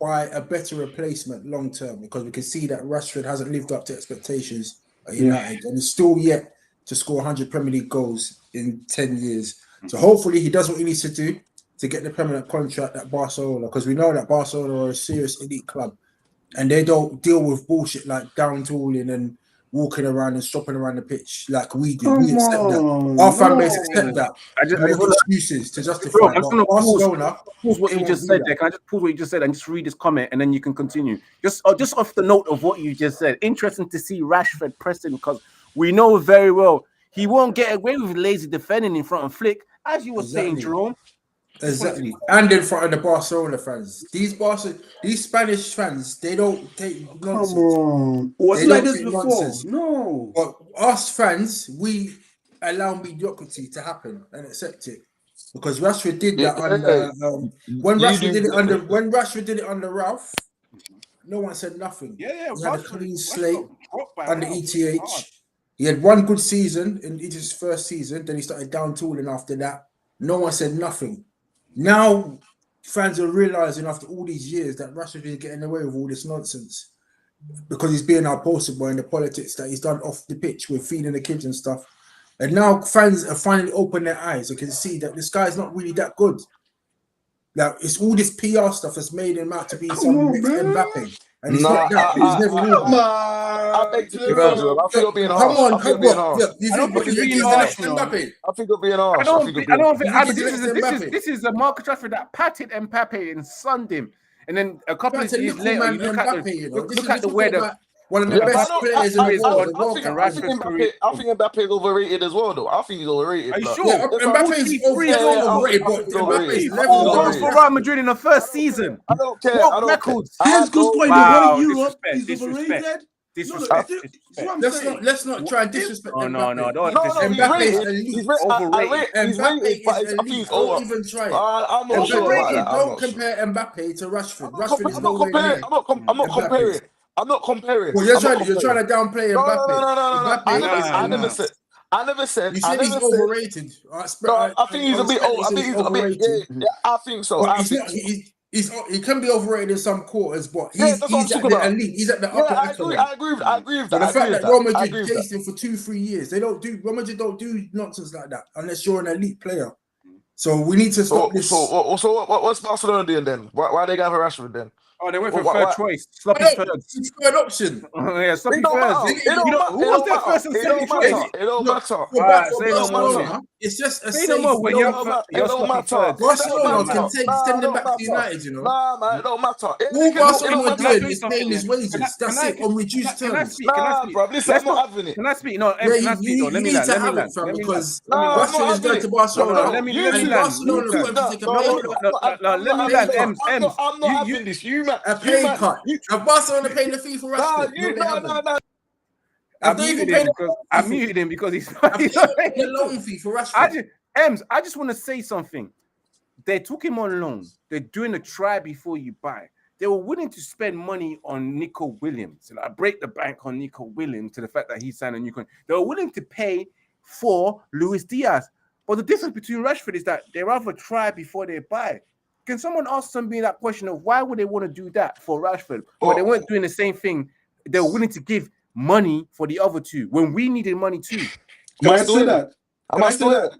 buy a better replacement long term, because we can see that Rashford hasn't lived up to expectations at United and is still yet to score 100 Premier League goals in 10 years. So hopefully he does what he needs to do to get the permanent contract at Barcelona, because we know that Barcelona are a serious elite club. And they don't deal with bullshit like down tooling and walking around and stropping around the pitch like we do. We accept that. Our fan base accept that. I make excuses to justify. I'm just going to pause what you just said there. Can I just pause what you just said and just read this comment and then you can continue? Just off the note of what you just said. Interesting to see Rashford pressing, because we know very well he won't get away with lazy defending in front of Flick, as you were saying, Jerome. Exactly, and in front of the Barcelona fans, these Spanish fans, they don't take nonsense. Come on, was it like this before? Nonsense. No, but us fans, we allow mediocrity to happen and accept it, because Rashford did that under when Rashford did it under Ralph. No one said nothing. He had a clean slate under ETH. He had one good season in his first season. Then he started down tooling after that. No one said nothing. Now fans are realizing after all these years that Rashford is getting away with all this nonsense because he's being our poster boy in the politics that he's done off the pitch with feeding the kids and stuff. And now fans are finally open their eyes and can see that this guy's not really that good. Like, it's all this PR stuff that's made him out to be some next Mbappe. And he's not that. He's never will be. I beg to differ. I think you're being harsh. Come on, I think you're being harsh. I don't think he's being harsh. Mbappe. I think you're being harsh. I don't think this is a Marcus Rashford that patted Mbappe and sunned him. And then a couple of years later, you look at the way that one of the best players in the world. I think Mbappe is overrated as well, though. I think he's overrated. Are you sure? Yeah, Mbappe is overrated, but Mbappe's level goals for Real Madrid in the first season. I don't care. Records. Highest goal scorer in the whole Europe is overrated. Disrespect. Let's not try and disrespect him. No, don't Mbappe is overrated. He's don't even try it. I'm not sure about that. Don't compare Mbappe to Rashford. Rashford is nowhere near. I'm not comparing. Well, you're trying to downplay Mbappe. No. I never said. You said he's overrated. I think he's a bit old. I think he's overrated. Yeah, I think so. He can be overrated in some quarters, but he's at the elite. He's at the upper echelon. I agree with that. The fact that Real Madrid chased him for 2-3 years, Real Madrid don't do nonsense like that unless you're an elite player. So we need to stop this. So what's Barcelona doing then? Why they going for Rashford then? Oh, they went for third choice. Sloppy thirds. It's third option. Oh, yeah, sloppy thirds. Who was their first and second choice? It don't matter. Say no more. It's just a Say no more when you're Barcelona can send them back to United, you know. Nah, man, it don't matter. All Barcelona are doing is paying his wages. That's it, on reduced terms. Nah, bro, listen, I'm not having it. Can I speak? No, you need to have it, fam, because Rashford is going to Barcelona. Let me land. Let me land. I'm not having this. A pay cut. And Barcelona paying the fee for Rashford. No. I muted him because he's the loan fee for Rashford. I just want to say something. They took him on loan. They're doing a try before you buy. They were willing to spend money on Nico Williams. And I break the bank on Nico Williams to the fact that he signed a new contract. They were willing to pay for Luis Diaz. But the difference between Rashford is that they rather try before they buy. Can someone ask somebody that question of why would they want to do that for Rashford? But they weren't doing the same thing. They were willing to give money for the other two when we needed money too. Am I still that? Am I still there?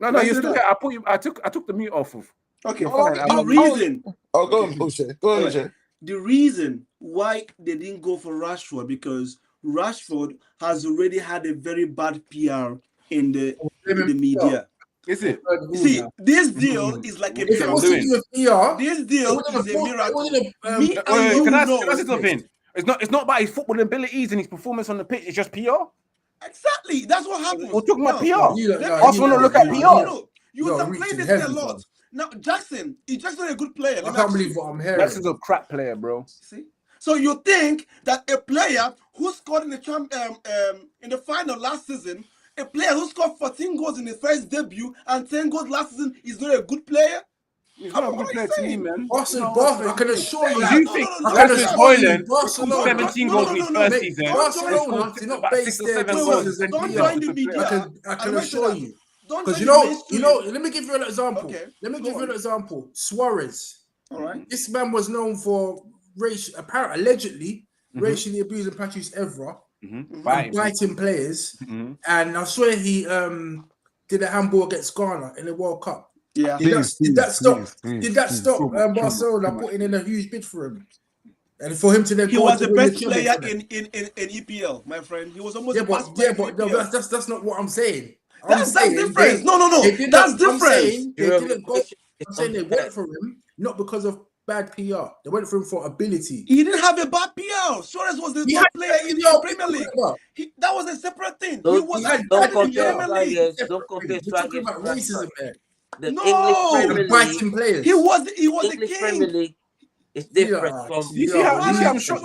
No, you're still there. I took the mute off of. Okay, fine. The reason. Go on, Uche. The reason why they didn't go for Rashford because Rashford has already had a very bad PR in the media. Is it? See, this deal is like a miracle. This deal is a miracle. Can I say something? It's not about his football abilities and his performance on the pitch. It's just PR. Exactly. That's what happened. We're talking about PR. Also, look at PR. You have played this a lot. Now, Jackson is a good player. I can't believe what I'm hearing. Jackson's a crap player, bro. See? So you think that a player who scored in the final last season, a player who scored 14 goals in his first debut and 10 goals last season is not a good player? He's not a good player to me, man. I can assure you. You think Rasmus Højlund 17 goals in his first season? Barcelona did not base their goals in PR. I can assure you. Because you know, let me give you an example. Okay. Let me give you an example. Suarez. All right. This man was known for allegedly racially abusing Patrice Evra, biting players, and I swear he did a handball against Ghana in the World Cup. Yeah. Did that stop Barcelona putting in a huge bid for him? And for him to then he was the best player in EPL, my friend. He was almost that's not what I'm saying. That's different. No. That's different. I'm saying they went for him not because of bad PR. They went for him for ability. He didn't have a bad PR. Suarez was the top player in the Premier League. That was a separate thing. Don't compare talking about racism there. The English biting players. He was the English king. Premier League. It's different from. You see how I'm shocked.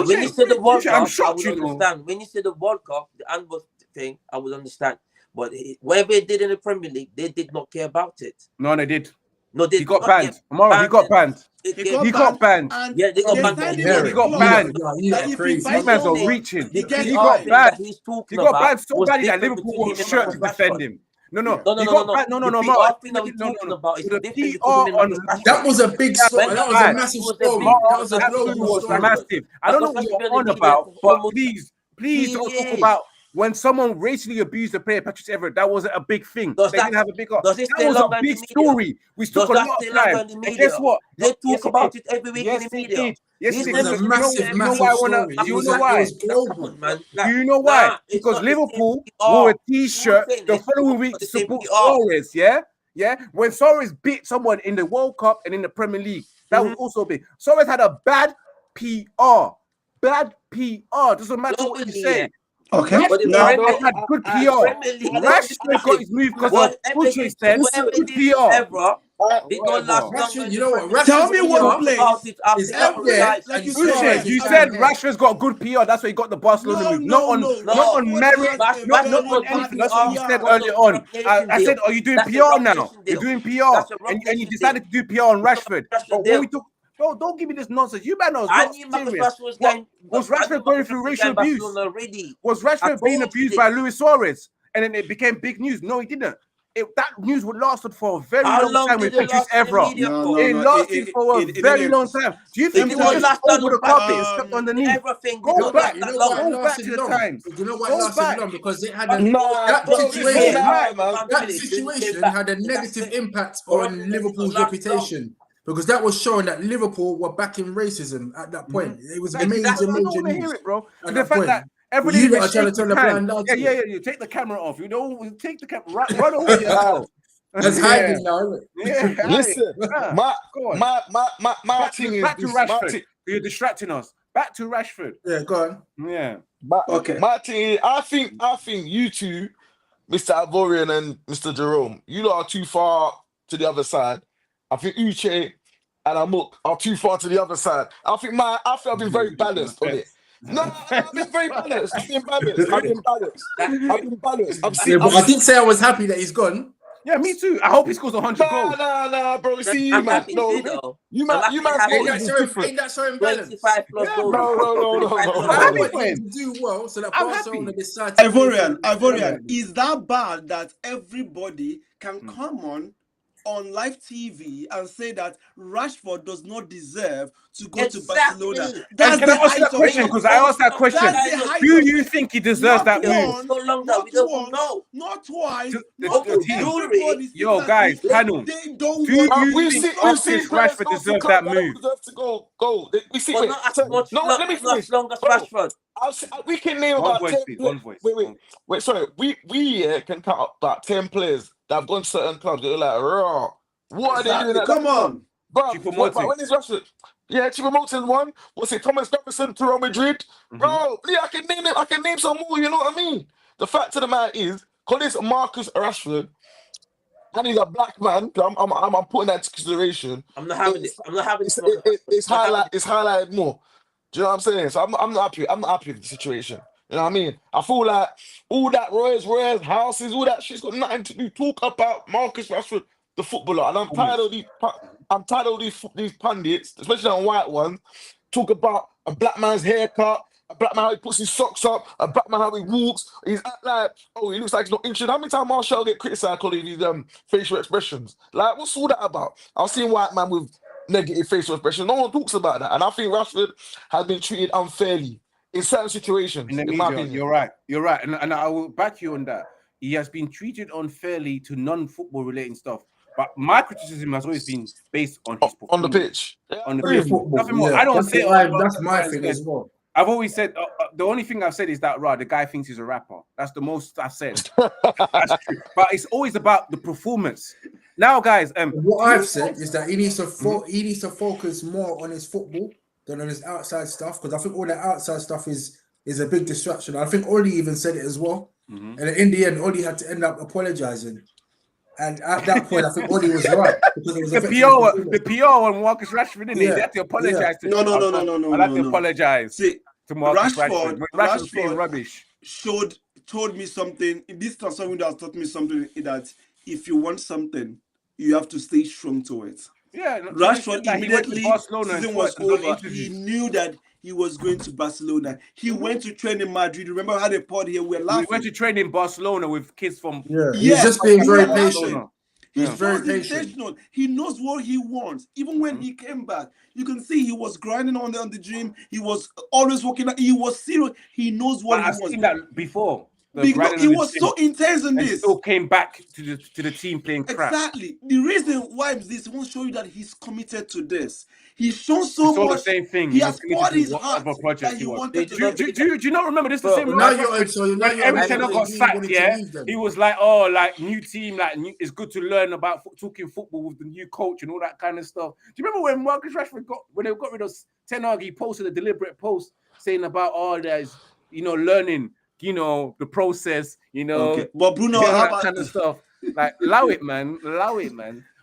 When you say the World Cup, I'm shocked. I would understand. When you say the World Cup, the handball thing, I would understand. But whatever it did in the Premier League, they did not care about it. No, they did. No, they he got banned. Tomorrow, he got banned. He got banned. Yeah, they got banned. He got banned. These men are reaching. He got banned. He got banned so badly that Liverpool wore shirt to defend him. No, No, no, The Mark. PR thing that we're talking about is The different PR between women on like Rashford. That was a big story. When That was a bad. massive It was a story. big- That was a that global was story. massive. I don't know what Rashford's you're been in on the media about, for but almost please 2 don't talk years. about when someone racially abused a player, Patrick Everett. That wasn't a big thing. Does They that- didn't have a big. does it That stay was a longer in the big media? story. We took Does a that lot stay of longer time. in the And media? guess what? They talk Yes, about it every week Yes, in the it media. did. Yes, These it It did. was a members, massive, You know massive why I wanna? story. You It was know like, why? it was global. man. Do you know why? It's Because not the same Liverpool PR. wore a I'm T-shirt saying the this, following it's week not to the same support PR. Suarez. Yeah. When Suarez beat someone in the World Cup and in the Premier League, that was also big. Suarez had a bad PR. Bad PR. Doesn't matter what you Globally, say. yeah. Okay. But the Now, Premier Rashford had good PR. Premier League, Rashford got his move because of Uche said whatever good it is, PR. whatever, they don't last Whatever. longer Rashford, in you the know what? Premier League. tell Rashford's me We one talk PR about place. it after is he got up there, recognised. Like you and said, Suarez Uche, is you down said there. Rashford's got good PR. That's why he got the Barcelona No, move. no, Not no. on Rashford merit, has a not very on bad anything. That's what you said PR. Was a earlier on. Rock Nation I deal. said, are you doing That's a PR Rock now? Nation You're deal. doing PR, That's a Rock and you Nation decided to do PR on Rashford. But when we took, don't give me this nonsense. You man, it's I not knew Marcus serious. Rashford was What going. was I knew Rashford going Marcus through Rashford was racial going abuse? Barcelona already. Was I Rashford being told you abused by this. Luis Suarez? And then it became big news. No, he didn't. That news would lasted for a very How long long time with did it Patrice last in the Evra. media No, for? no, It no. lasted for a very long INEOS. time. Do you Let think me it It tell was don't you. just last that over long the back carpet? then. It's kept on the The news. everything Go didn't back. last You that know long. what Go back lasted to the long? times. You know what Go lasted back. long? Because it had Nah, that bro, situation. listen, nah, man. That situation had a negative impact on Liverpool's reputation because that was showing that Liverpool were backing racism at that point. It was Exactly. major, I don't major want to hear news it, bro. at To the that fact point. that every You day lot they are trying to shake turn his a hand. blind eye to Yeah. it. You take the camera off. You don't take the camera. Run away as Nah, well. That's hiding now, isn't it? Yeah. listen, my Go on. my thing is Back to this. My Rashford. thing, You're distracting us. Back to Rashford. Yeah, go on. Yeah. Okay. my thing is, I think you two, Mr. Ivorian and Mr. Jerome, you lot are too far to the other side. I think Uche and Amok are too far to the other side. I think I've been very balanced on it. No, I've been very balanced. I've been balanced. Yeah, but I did say I was happy that he's gone. Yeah, me too. I hope he scores 100 goals. Nah, bro. See you, I'm man. happy No, too, though. you I'm man, happy you man having thought it was different. Ain't that showing balance? 25 plus Yeah, goals. bro. No. 25 plus I I'm goals. happy want for him him. to do well so that I'm Barcelona happy. decide to pay for Ivorian, is that bad that everybody can come on live TV and say that Rashford does not deserve to go to Barcelona? Exactly. That's And can I the ask you height that of question? it. Because I asked that question. That's the height Do of you it. think he deserves that move? So long that Not we don't once, know. not twice, The not two. team. Everybody speaking Yo, as guys, if panel. they don't Do want you We've him. think seen Marcus players Rashford go to deserves clubs that that move? don't deserve to go. We see. But Wait, not as sorry. much, No, not, let me not finish, as long as bro. Rashford. We can name One about voice, 10 please. players. One voice. Wait. Sorry, we can count up about 10 players that have gone to certain clubs. They're like, raw. What are they doing Exactly. at that Come club, on. bro? Choupo-Moting. When is Rashford? Yeah, Choupo-Moting one. What's it? Thomas Jefferson to Real Madrid, bro. Yeah, I can name them. I can name some more. You know what I mean? The fact of the matter is, call this Marcus Rashford, and he's a black man. I'm putting that into consideration. I'm not having it. I'm not having It's, it. it's highlighted more. Do you know what I'm saying? So I'm not happy. I'm not happy with the situation. You know what I mean? I feel like all that Royals, houses, all that shit's got nothing to do. Talk about Marcus Rashford, the footballer, and I'm tired of these. I'm tired of these pundits, especially on white ones. Talk about a black man's haircut, a black man how he puts his socks up, a black man how he walks. He's act like, oh, he looks like he's not interested. How many times Marshall get criticised because of his facial expressions? Like, what's all that about? I've seen white man with negative facial expression. No one talks about that. And I think Rashford has been treated unfairly in certain situations, In the my media, opinion. you're right, and I will back you on that. He has been treated unfairly to non-football relating stuff, but my criticism has always been based on his On the performance. pitch. Yeah, On the On the pitch, football, nothing more. yeah. I don't say That's my thing as well. I've always said the only thing I've said is that the guy thinks he's a rapper. That's the most I've said. That's true, but it's always about the performance. Now, guys, What I've said is that he needs to focus more on his football than on his outside stuff, because I think all that outside stuff is a big distraction. I think Oli even said it as well, and in the end, Oli had to end up apologizing. And at that point, I think Oli was right because it was the PR on Marcus Rashford, didn't he? They had to apologize to No. I have to apologize See, to Marcus Rashford. Rashford being Rashford rubbish. told me something. This transfer window has taught me something, that if you want something, you have to stay strong to it. Yeah, Rashford he went to immediately Barcelona and season saw was it and done over. He interviews. knew that he was going to Barcelona. He went to train in Madrid. Remember how they pod here? We're laughing. We went to train in Barcelona with kids from. He's just being very patient. Barcelona. He's very intentional. He knows what he wants. Even when he came back, you can see he was grinding on the gym. He was always working. He was serious. He knows what he wants. I've seen that before. Because he was so intense in this. Still came back to the team playing crap. Exactly. The reason why this won't show you that he's committed to this. He's shown so much. The same thing. He has poured his heart that he wanted to do you not remember this? The same. Now every time I got sacked, he was like, "Oh, like new team, like it's good to learn about talking football with the new coach and all that kind of stuff." Do you remember when Marcus Rashford when they got rid of Ten Hag, he posted a deliberate post saying about there's learning. The process, Okay. But Bruno, how about kind of stuff? Like, allow it, man.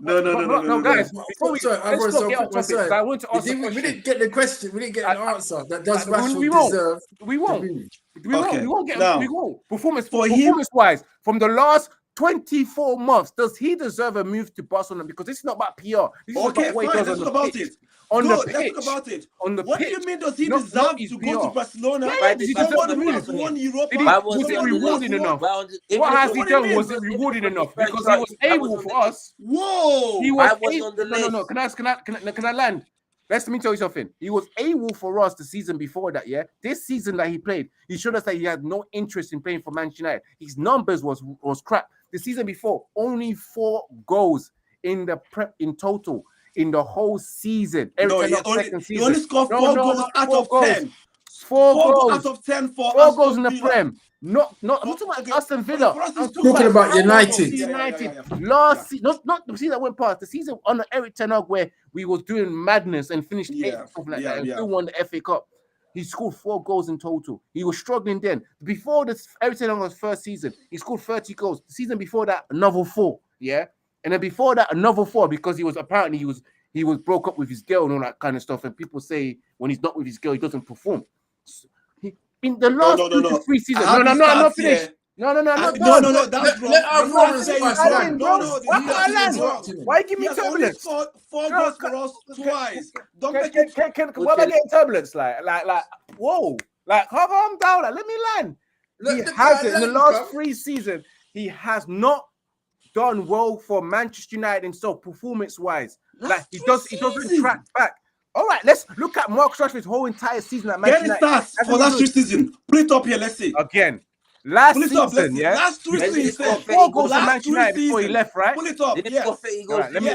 No, guys. I want to ask we didn't get the question. We didn't get an answer. That does Rashford deserve? We won't. Performance-wise, from the last 24 months, does he deserve a move to Barcelona? Because this is not about PR. This is about what he does on the pitch. On the pitch. Let's talk about it. What do you mean does he deserve to go to Barcelona? Someone who has won Europe. Was it rewarding enough? What has he done? Was it rewarding enough? Because he was able for us. Whoa! He was able. No. Can I land? Let me tell you something. He was able for us the season before that, yeah? This season that he played, he showed us that he had no interest in playing for Manchester United. His numbers was crap. The season before, only 4 goals in total. In the whole season. He only scored 4 goals out of 10. 4 goals out of 10 for 4 goals in the Prem. I'm talking about Aston Villa. I'm talking about United. Last season, not the season that went past. The season under Eric Ten Hag where we was doing madness and finished 8th, something like that, and still won the FA Cup. He scored 4 goals in total. He was struggling then. Before this, Eric Ten Hag's first season, he scored 30 goals. The season before that, another 4. Yeah. And then before that, another 4 because he was broke up with his girl and all that kind of stuff. And people say when he's not with his girl, he doesn't perform. In the last 2 to 3 seasons, I'm not finished. No, that's wrong. Why give me turbulence? 4 goals for us twice. What am I getting turbulence? Like, whoa, like calm down. Like, let me land. He hasn't in the last 3 seasons. He has not done well for Manchester United himself, performance-wise. Like he doesn't track back. All right, let's look at Marcus Rashford's whole entire season at Manchester United. Get the stats for last 3 seasons. Put it up here, let's see. Again, last season, yeah? Last 3 seasons. 4 goals for Manchester United before he left, right? Pull it up, yes. Right, let me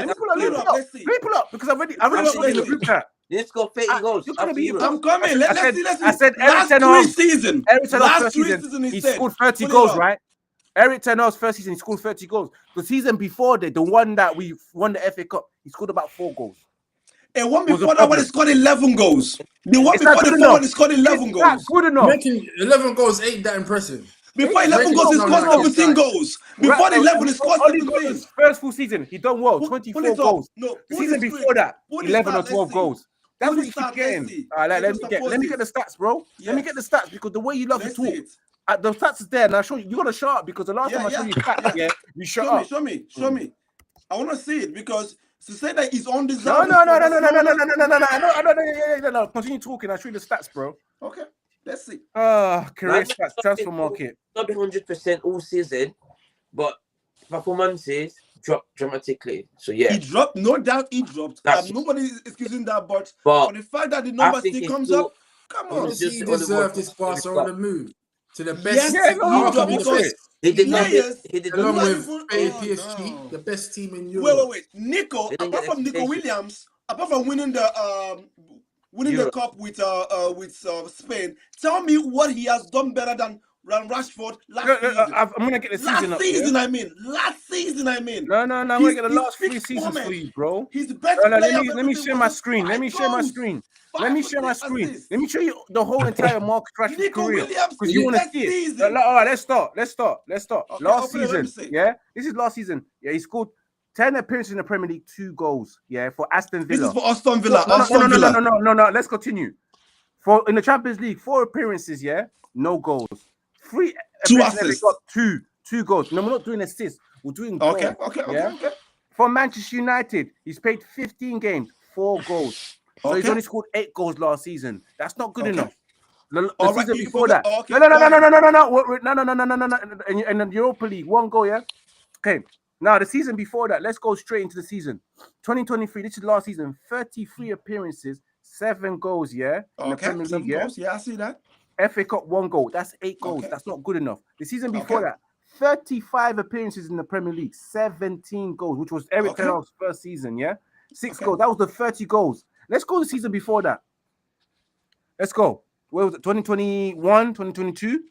pull up, because I've already put in the group chat. Let's go 30 goals. I'm coming. Let's see. I said last 3 seasons. Last 3 seasons, he scored 30 goals, right? Eric Ten Hag's first season, he scored 30 goals. The season before that, the one that we won the FA Cup, he scored about 4 goals. And one before that, when he scored 11 goals. The one before the 4 when he scored 11 goals. That's good enough. Making 11 goals ain't that impressive. Before 11 goals, he scored 17 goals. Before 11, he scored 17. First full season, he done well, 24 goals. The season before that, 11 or 12 goals. That's what you keep getting. All right, let me get the stats, bro. Let me get the stats because the way you love to talk. The stats is there, and I'll show you. You gotta shut up because the last time I showed you stats, you shut up. Show me. I want to see it because to say that he's on this. No. Continue talking. I'll show you the stats, bro. Okay, let's see. Career stats, transfer market. Not be 100% all season, but performances dropped dramatically. So yeah, he dropped. No doubt, he dropped. Nobody is excusing that, but for the fact that the number still comes up, come on. He deserved this Barcelona move. To the best, he did along with PSG, the best team in Europe. Wait. Nico, apart from Nico Williams, apart from winning the cup with Spain, tell me what he has done better than Rashford last season. I'm gonna get the season up. Last season, I mean. No. I'm gonna get the last 3 seasons for you, bro. He's the best player. Let me share my screen. Let me share my screen. Let me show you the whole entire Marcus Rashford career because you want to see it. All right, let's start. Okay, last season, yeah. This is last season. Yeah, he scored 10 appearances in the Premier League, 2 goals. Yeah, for Aston Villa. This is for Aston Villa. No. Let's continue. For in the Champions League, 4 appearances. Yeah, no goals. 3 2 assists. Got 2 goals. No, we're not doing assists. We're doing goals. Okay. For Manchester United, he's played 15 games, 4 goals. So he's only scored 8 goals last season. That's not good enough. The All right, season you before forgot- that. okay, No. fine. In the Europa League, 1 goal, yeah? Okay. Now, the season before that, let's go straight into the season. 2023, this is last season, 33 appearances, 7 goals, yeah? In the Premier League, 7 yeah? goals. Yeah, I see that. FA Cup, 1 goal. That's 8 goals. Okay. That's not good enough. The season before that, 35 appearances in the Premier League, 17 goals, which was Eric Ten Hag's first season, yeah? 6 goals. That was the 30 goals. Let's go the season before that. Let's go. Where was it? 2021, 2022?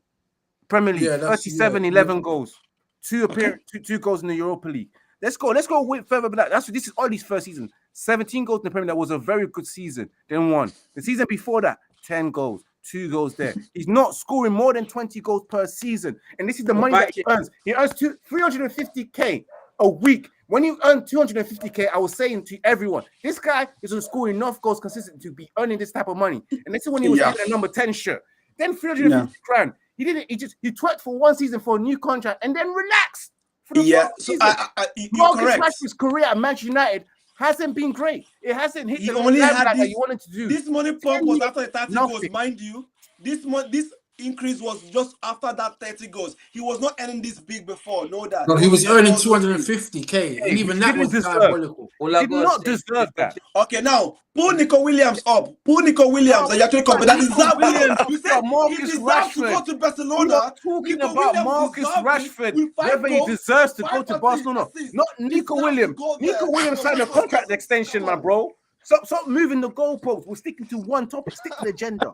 Premier League, 37, 11 goals. 2 goals in the Europa League. Let's go further back. This is Ollie's first season. 17 goals in the Premier League. That was a very good season. Then 1. The season before that, 10 goals. 2 goals there. He's not scoring more than 20 goals per season. And this is the money that he earns. He earns 350k a week. When you earn 250k, I was saying to everyone, this guy isn't scoring enough goals consistently to be earning this type of money. And this is when he was getting a number 10 shirt. Then 350 grand. He didn't. He twerked for 1 season for a new contract and then relaxed for the season. You're correct. Rashford's career at Manchester United hasn't been great. It hasn't hit He the only limelight had that he wanted to do. This money pump was after the 30 goals, Nothing. mind you. This increase was just after that 30 goals. He was not earning this big before. Know that. No, he was earning 250k, and even that was diabolical. He did not deserve that. Okay, now pull Nico Williams up. Pull Nico Williams, and you actually compare that. You said he deserves to go to Barcelona. Talking about Marcus Rashford, whether he deserves to go to Barcelona, not Nico Williams. Nico Williams signed a contract extension, my bro. Stop moving the goalposts. We're sticking to one topic. Stick to the agenda.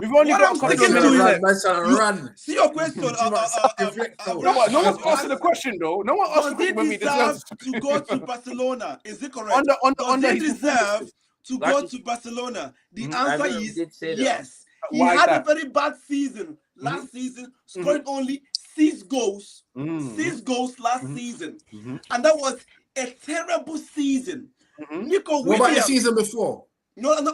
We've only got a couple of minutes left. See your question. No one's asking the question, though. No one asked the question when we deserve to go to Barcelona. Is it correct? Does he deserve to go to Barcelona? The answer is yes. He Why had that? a very bad season last season, scoring only 6 goals. 6 goals last season. And that was a terrible season. Nico What about the Williams. season before? No, we're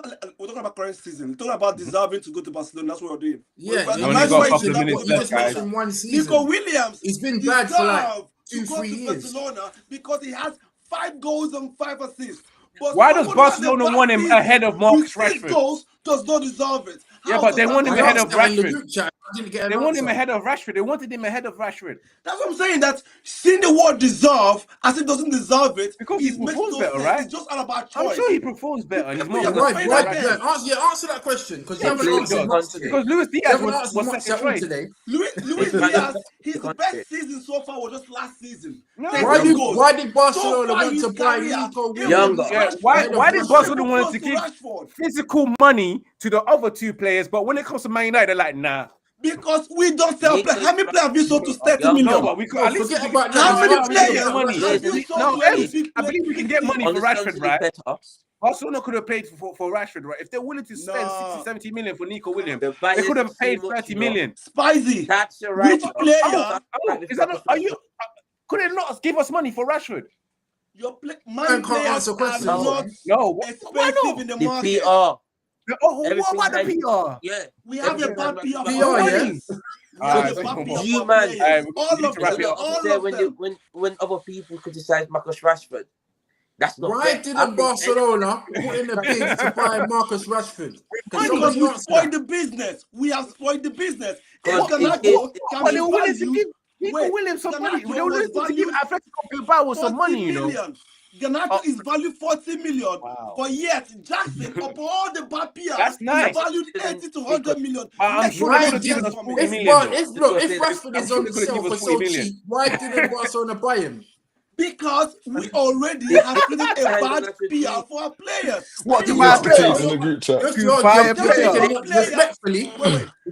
talking about current season. We're talking about deserving to go to Barcelona. That's what we're doing. Yeah, only got a couple of minutes left, guys. One season. Nico Williams. He's been bad for like to go 2-3 to years. Barcelona because he has 5 goals and 5 assists. But why does Barcelona want him ahead of Marcus Rashford? Goals does not deserve it. Yeah, but they want him ahead of Rashford. They want him ahead of Rashford. They wanted him ahead of Rashford. That's what I'm saying. That seeing the word deserve as it doesn't deserve it because he performs better, right? It's just all about choice. I'm sure he performs better. He's more. Answer that question because you haven't answered much today. Because Luis Diaz was second choice today. Luis Diaz, his best season so far was just last season. No. Why did Barcelona want to buy Nico Williams? Yeah, why did Barcelona want to give physical money to the other 2 players, but when it comes to Man United, they're like, nah. Because we don't sell players. How many players have you sold to 30 million? No, but we could at least forget about how many players have you sold? No, I believe we can get money for Rashford, right? Barcelona could have paid for Rashford, right? If they're willing to spend 60, 70 million for Nico Williams, they could have paid 30 million. Spicy. That's right. Could they not give us money for Rashford? Your players are not expensive in the market. PR. What about the PR? Yeah, we have a bad PR. When other people criticize Marcus Rashford, that's not why didn't Barcelona put in a bid to buy Marcus Rashford? Because we spoiled the business. We have spoiled the business. Nico Williams some money. They were willing to give Atletico Bilbao some money, you know. Garnacho is valued 40 million, but yet Jackson, of all the bad PR, is valued 80 to 100 million. I'm sure they could have given us 40 million. If Rashford is on sale for so cheap, why didn't Barcelona buy him? Because we already have created a bad PR for our players. What, to buy a player? To buy a player. Respectfully.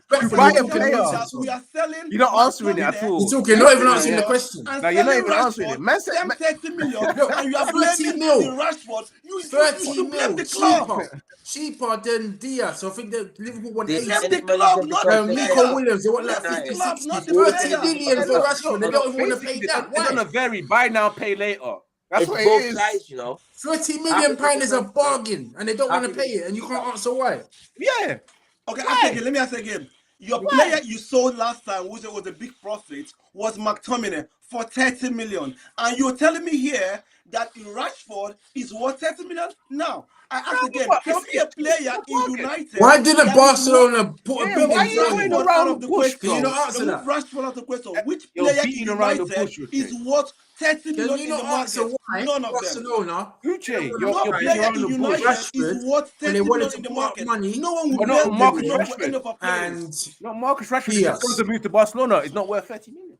Buy a player. We are selling. You're not answering it at all. You're talking, not even answering the question. No, you're not even answering it. Man said 30 million, and you are blaming the Rashford. You 30 blame the mil club. Cheaper than Diaz. So I think that Liverpool want 80. The club, not the Nico Williams, they want like 50, 60, 30 million for Rashford. They don't even want to pay that. It's gonna vary. Buy now, pay later. That's it's what both it is. sides, you know. 30 million pound is a bargain, and they don't want to pay it, and you can't answer why. Yeah. Okay, let me ask again. Your player you sold last time, which was a big profit, was McTominay for 30 million. And you're telling me here that Rashford is worth 30 million? Now, I ask again, tell me a player in United. Why didn't that Barcelona put a bid why in you for going him? around of the question? Can you not answer Remove that? Rashford out of the question. Which You're player in beating around the United bush, is Uche. worth 30 million Can you in the not answer market? why None of them. Barcelona? Uche, No you're beating player around in the bush. United is Rashford, worth when 30 they wanted million to in the put up market. money, No one But will not pay Marcus 30 million for Rashford. any of our players. and No, Marcus Rashford is Diaz. supposed to move to Barcelona. It's not worth 30 million.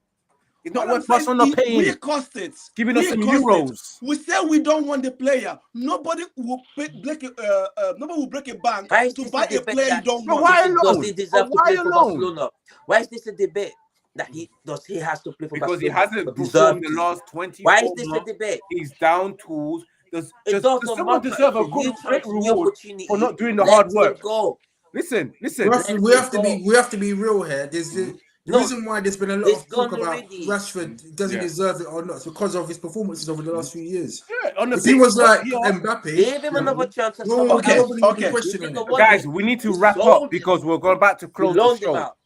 It's not All I'm worth saying Barcelona is paying, we cost it. giving We us some cost it. euros. We say we don't want the player. Nobody will nobody will break a bank Why is to this buy a a debate player you that don't But want. why does alone? he But deserve to why play for alone? Barcelona? Why is this a debate that he has to play for Because he Barcelona? hasn't Or performed deserve the to? last Why 24 is this a months. debate? He's down tools. Does It doesn't someone matter. deserve It's a a new good chance, new reward opportunity. for not doing the Let hard him work? go. Listen. Russell, we have to be real here. There's the No, reason why there's been a lot it's of talk gone about already. Rashford doesn't deserve it or not. It's because of his performances over the last few years. Yeah, on the If he pitch, was like yeah. Mbappe, Give him another chance at no one somewhere would else. be Okay. He questioning doesn't it. want Guys, it. we need to We wrap up sold because we're going back to We close the loaned him show. out.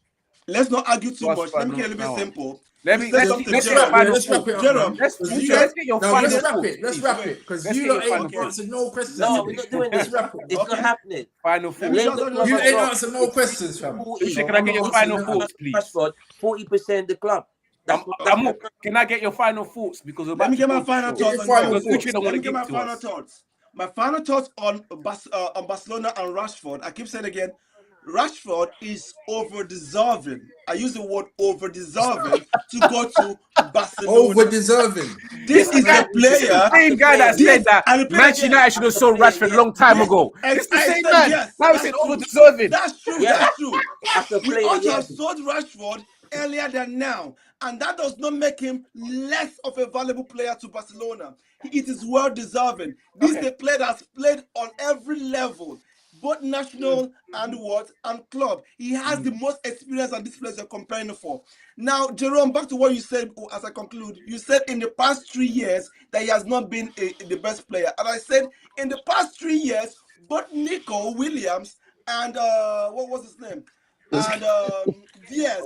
Let's not argue too Boss, much. Let me but get a little bit no. simple. Let's You said something, get your Jerome. final Let's wrap thoughts. it up, Jerome, man. Let's you said get your Now final let's wrap thoughts. it. Let's please. wrap it because Let's you get lot your final ain't thoughts. answered no questions. No, we're not doing Let's this. wrap it. It's not happening. Final Let me thoughts. Blame just the answer club You this as ain't question. well. answered no It's questions, fam. 40. Uche, can No, I I'm get not your answering final nothing. thoughts, please? Rashford, 40% the club. That's Amok, can I get your final thoughts because we're Let about me to get my close the final show? Get thoughts your on final Because Jerome. Uche thoughts. don't Let want me to get give my it to final us. thoughts. My final thoughts on Barcelona and Rashford. I keep saying again, Rashford is over deserving. I use the word over deserving to go to Over Barcelona. deserving. This is the This is the player. same guy that said that I repeat Manchester again. United should have sold player, Rashford a yes. long time This, ago. This is the I same said man. yes. Now he's saying That's over true. deserving. That's true. Yes. That's true. As a We player, ought to have yes. sold Rashford earlier than now, and that does not make him less of a valuable player to Barcelona. It is well deserving. This is a player that's played on every level, both national and club. He has the most experience, and this player you're comparing for. Now, Jerome, back to what you said as I conclude. You said in the past 3 years that he has not been the best player, and I said in the past 3 years, both Nico Williams and what was his name? And Diaz.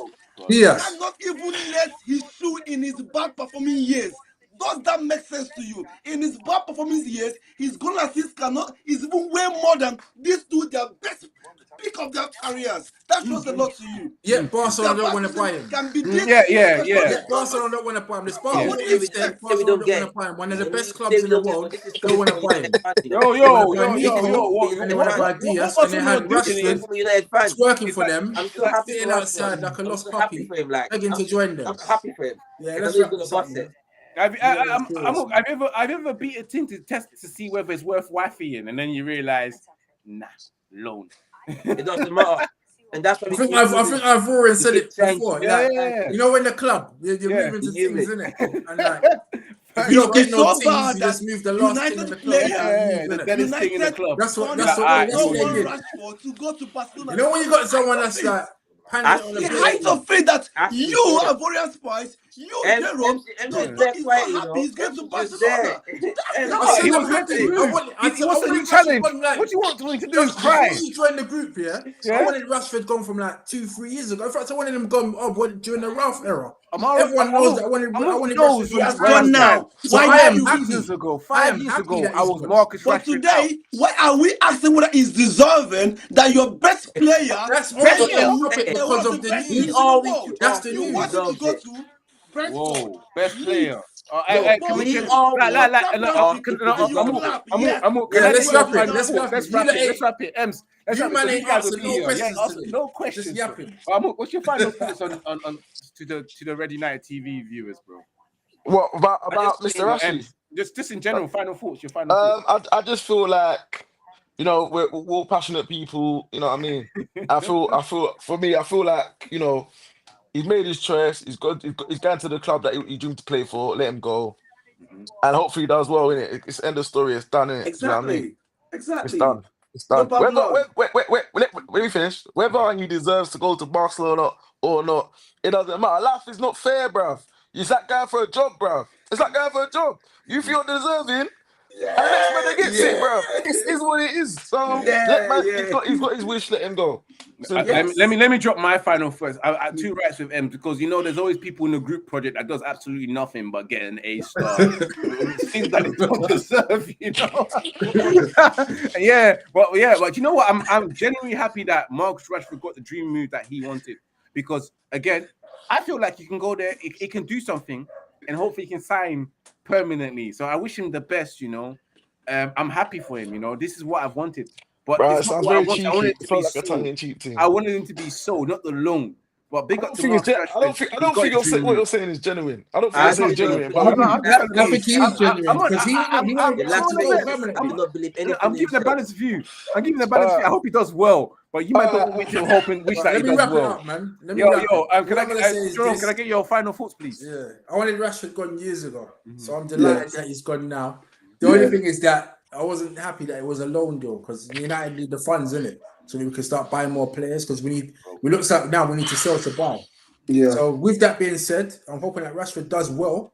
He has Yes. not even let his shoe in his bad performing years. Does that make sense to you? In his bad performance years, his goal assist is even way more than these two, their best peak of their careers. That shows a lot to you. Yet Their Barcelona don't bad want to buy performance him. can be this. Yeah. Yet Barcelona don't want to buy him. Despite What what do he you Say said, we Barcelona don't don't want get. to buy him. One of the And we best say clubs we in the don't get, but world this is don't coming want from to a buy him. United fan, you know. Yo, They want yo, to buy yo, yo, This is Nico, yo. coming from a and they United want to fan. buy Diaz, What and they Barcelona had are doing This is coming is Rashford from a United fan. twerking it's for like them, I'm so happy sitting for Rashford. outside like a I'm lost so happy puppy, for him. Like begging to join them. I'm happy for him Yeah, because I let's know he's wrap gonna this up, bust man. it. have you ever beat a team to test to see whether it's worth wifeying, and then you realize, nah, loan. It doesn't matter, and that's why I we think keep moving. I've already We said keep it trying before. to Like, Yeah. you know, in the club, you're Yeah. moving to You things, it. innit? And like, if you It's, don't get it's no so things, bad you that just move the last thing in the United club. You players, Yeah, the move, innit? deadest thing in the United club. That's what Like, does that's not what they want did. Rashford to go to Barcelona. You know when you got someone The that's height of like I panning on a the see plate. it. height of faith that I see you, it. Ivorian Spice, you, MC Jerome, is there is not quiet, you happy know. he's going to MC just there. Barcelona. That's MC I no, said he not. I'm was meant to happy. move. I He wants a new wanted Rashford challenge. gone like What do you want him to do? just before Cry? he joined the group, yeah. I Yeah. wanted Rashford gone from like 2-3 years ago. In fact, I wanted him gone during the Ralph era. Amara, Everyone knows that I wanted knows Rashford He gone has before where I gone his time. now. So Why I don't am you? 5 years happy. ago. I 5 am years happy ago, that I he's was gone. Marcus But Rashford out. today, why are we asking whether he's deserving that your best player, That's best only He a or is topic there. one because of the of the best We teams news. in the all we keep world, That's the asking you who want news. him to deserves go it. to Brentford, Whoa, best player. Leeds, No, Can we we get Bournemouth, all your want championship, if he and you deserves it. clap. Yes, Can Yeah, I yes, get let's well your wrap it. final Let's deserving. thoughts? wrap it. Let's wrap it. Let's wrap it. Ems, let's You wrap it man because ain't you guys will answered be no here. Yeah, questions ask today. no Just questions. yapping. What's your final thoughts on to the Red United TV viewers, bro? What I just about Mr. think Rashid? Ems, just in general, final thoughts. Your final thoughts. I just feel like, you know, we're all passionate people. You know what I mean? For me, I feel like, you know, he's made his choice. He's going to the club that he dreamed to play for. Let him go, and hopefully he does well in it. It's end of story. It's done in it. Do you know what I mean? Exactly, It's exactly. done. It's No done. Babylon. Let me finish. Whether he deserves to go to Barcelona or not, it doesn't matter. Life is not fair, bruv. It's like going for a job, bruv. It's like going for a job. You feel deserving, And next man that gets it, bro. It is what it is. So let man, he's got his wish. Let him go. So let me drop my final first. I two rights with M because there's always people in the group project that does absolutely nothing but get an A star. Things that they don't deserve, but you know what? I'm genuinely happy that Marcus Rashford got the dream move that he wanted because again, I feel like he can go there, he can do something, and hopefully he can sign permanently. So I wish him the best. I'm happy for him. This is what I've wanted. But bro, it it's not sounds what I very wanted. I cheeky. wanted It it to be felt like a sold. tongue-in-cheek thing. I wanted him to be sold, not the loan. But big up to Marcus Rashford. I don't think what you're saying is genuine. I don't think I you're saying think genuine. so. But I think he is genuine because he wanted They lack to go faith. permanently. They not believe anything. I'm giving a balanced view. I hope he does well. But you might don't want me to hope and wish that he Let me does wrap it well. up, man. Let me Yo, wrap it. can I get your final thoughts, please? Yeah, I wanted Rashford gone years ago, so I'm delighted that he's gone now. The only thing is that I wasn't happy that it was a loan deal because United need the funds in it, so we can start buying more players because we looks like now we need to sell to buy. Yeah. So with that being said, I'm hoping that Rashford does well.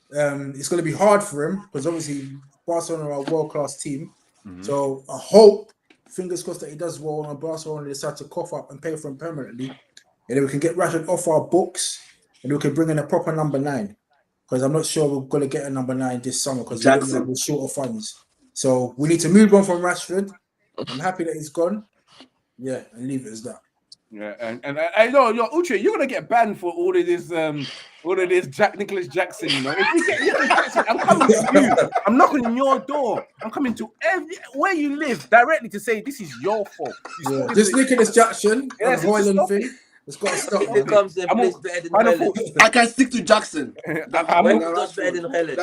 It's going to be hard for him because obviously Barcelona are a world-class team. So I hope, fingers crossed, that he does well and Barcelona decide to cough up and pay for him permanently. And then we can get Rashford off our books and we can bring in a proper number 9. Because I'm not sure we're going to get a number 9 this summer because we're short of funds. So we need to move on from Rashford. I'm happy that he's gone. Yeah, and leave it as that. Yeah, and I know, Uche, you're gonna get banned for all of this Nicholas Jackson. If we get Nicholas Jackson, I'm coming to you. I'm knocking on your door. I'm coming to where you live directly to say this is your fault. This Nicholas Jackson on the Hoyland thing. It's got to stop. If it comes, then plays better than Helen. I can stick to Jackson. Does better than Helen.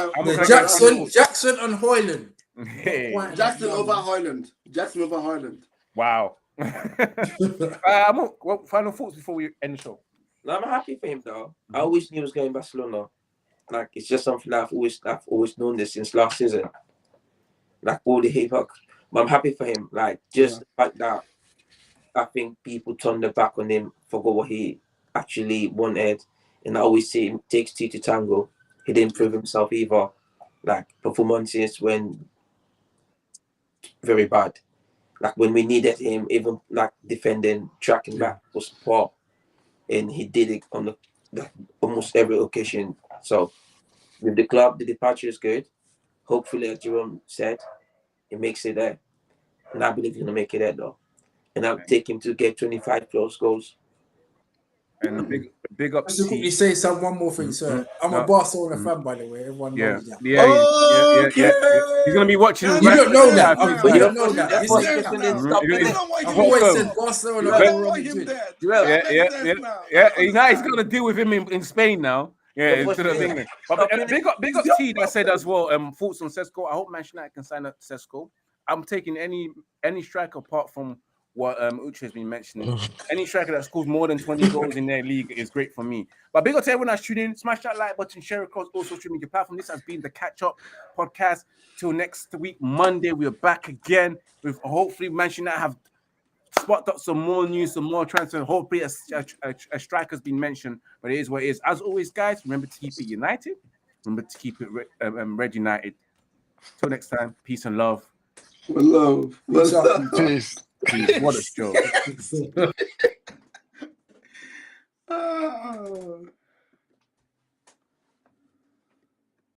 Jackson on Hoyland. Jackson over Hoyland. Wow. Final thoughts before we end the show. No, I'm happy for him though. I always knew he was going to Barcelona. Like it's just something that I've always known this since last season. Like all the hip hop. But I'm happy for him. Like just the fact that I think people turned their back on him, forgot what he actually wanted. And I always say it takes two to tango. He didn't prove himself either. Like performances when very bad. Like when we needed him, even like defending, tracking back was poor. And he did it on almost every occasion. So with the club, the departure is good. Hopefully, like Jerome said, he makes it there. And I believe he's going to make it there though. And I'll take him to get 25 plus goals. And big up. Just to quickly say one more thing, sir. I'm a Barcelona fan, by the way. Everyone knows that. Yeah. He's gonna be watching. You don't know that. But you don't know that. I've always said Barcelona. He's gonna deal with him in Spain now. Yeah, instead of England. But big up T that said as well. Thoughts on Sesko. I hope Manchester United can sign up Sesko. I'm taking any striker apart from what Uche has been mentioning. Any striker that scores more than 20 goals in their league is great for me. But big up to everyone that's tuning in. Smash that like button, share across all social media platforms. This has been the Catch Up Podcast. Till next week, Monday, we're back again with hopefully Manchester United have spotted up some more news, some more transfer. Hopefully a striker's been mentioned, but it is what it is. As always, guys, remember to keep it united. Remember to keep it Red United. Till next time, peace and love. Love. Peace. What a show. Oh,